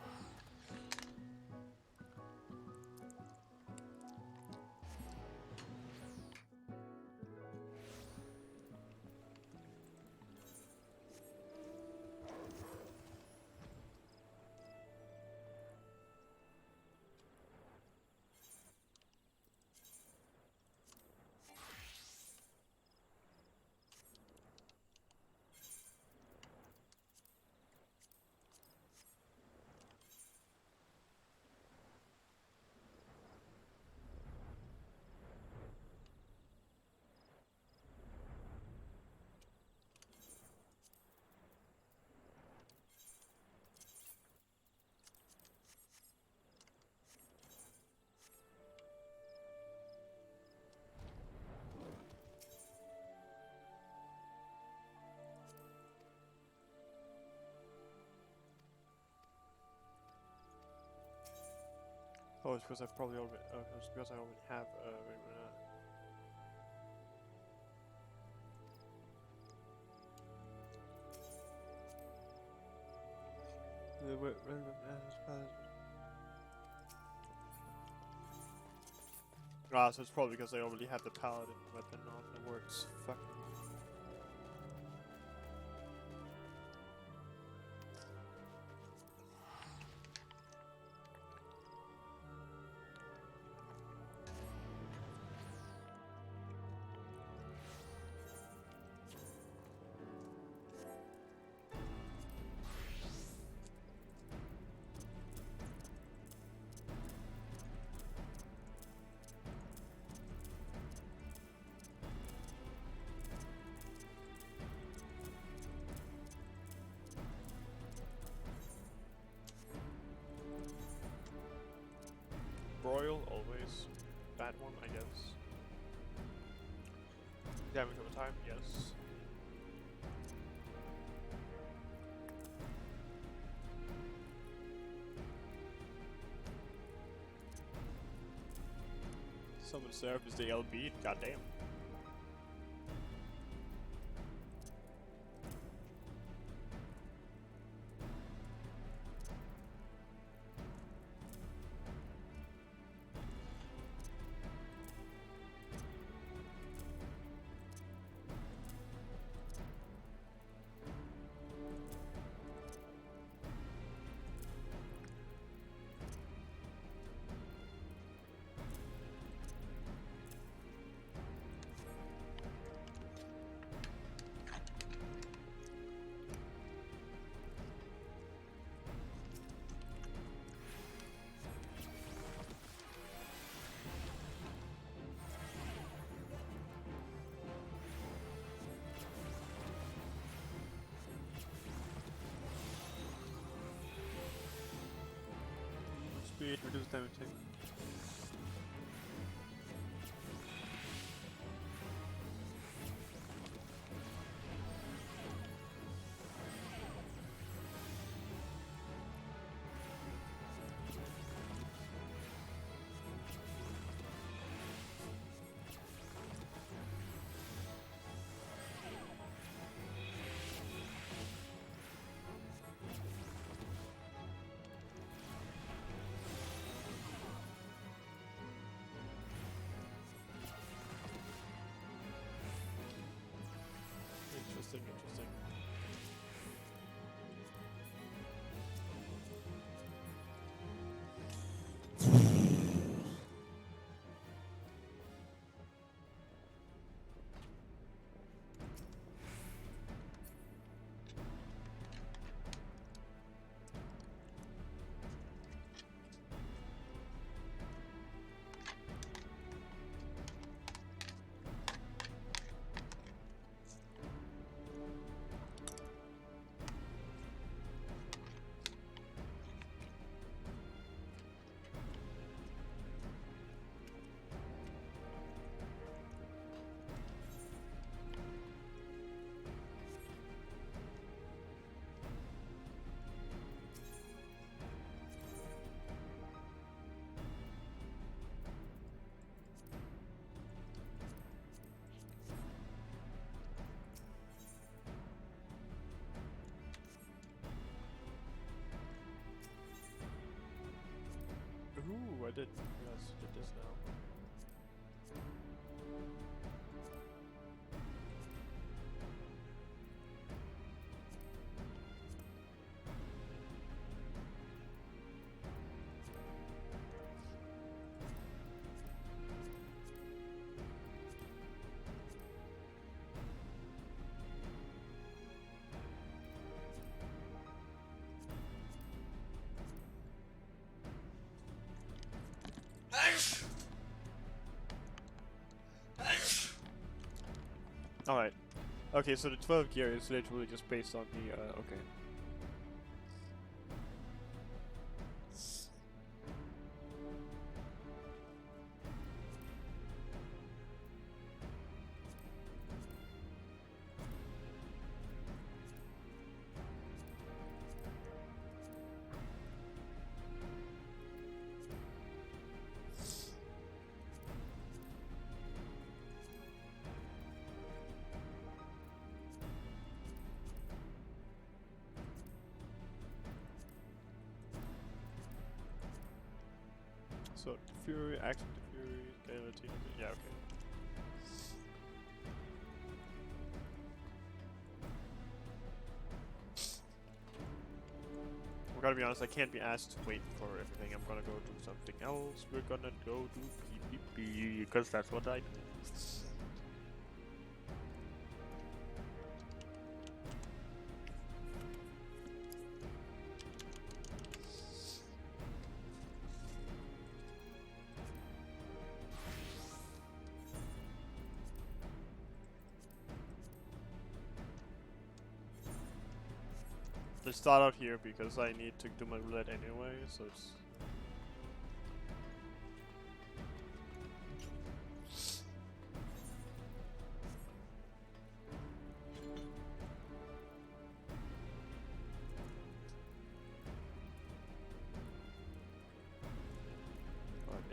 Oh, it's because I've probably already. It's because I already have. So it's probably because I already have the paladin weapon on the works. Fuck. Royal, always. Bad one, I guess. Damage over time, yes. Someone serve is the LB, goddamn. Speed, reduce damage take. Interesting, interesting. Ooh, I did. Yes, did this now. Alright. Okay, so the 12 gear is literally just based on the, okay. So, Fury, Action to Fury, Gravity, yeah, okay. I gotta be honest, I can't be asked to wait for everything. I'm gonna go do something else. We're gonna go do PvP, because that's what I do. I start out here because I need to do my roulette anyway, so it's...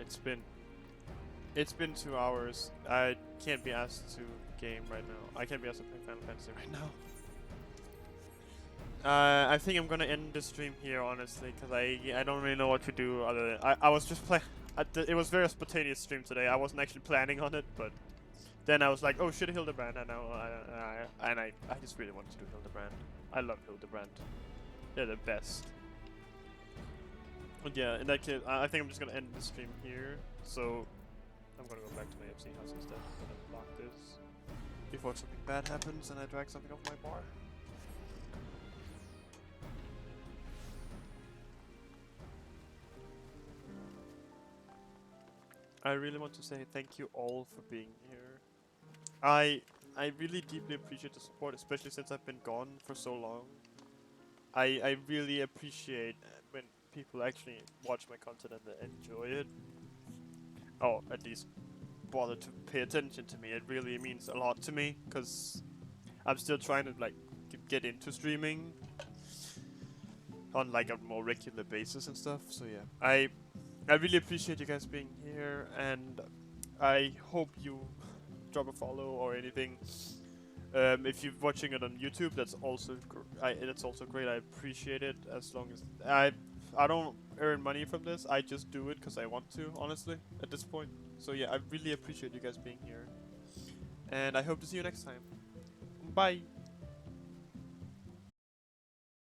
It's been 2 hours. I can't be asked to game right now. I can't be asked to play Final Fantasy right now. I think I'm gonna end the stream here, honestly, because I don't really know what to do other than I was just playing. It was very spontaneous stream today. I wasn't actually planning on it, but then I was like, oh shit, Hildibrand, and I just really wanted to do Hildibrand. I love Hildibrand. They're the best. But yeah, in that case, I think I'm just gonna end the stream here. So I'm gonna go back to my FC house instead. I'm gonna block this before something bad happens and I drag something off my bar. I really want to say thank you all for being here. I really deeply appreciate the support, especially since I've been gone for so long. I really appreciate when people actually watch my content and enjoy it. Or at least bother to pay attention to me. It really means a lot to me, because I'm still trying to like get into streaming on like a more regular basis and stuff. So yeah, I really appreciate you guys being here, and I hope you drop a follow or anything. If you're watching it on YouTube, that's also great. I appreciate it. As long as I don't earn money from this, I just do it because I want to, honestly, at this point. So yeah, I really appreciate you guys being here, and I hope to see you next time. Bye.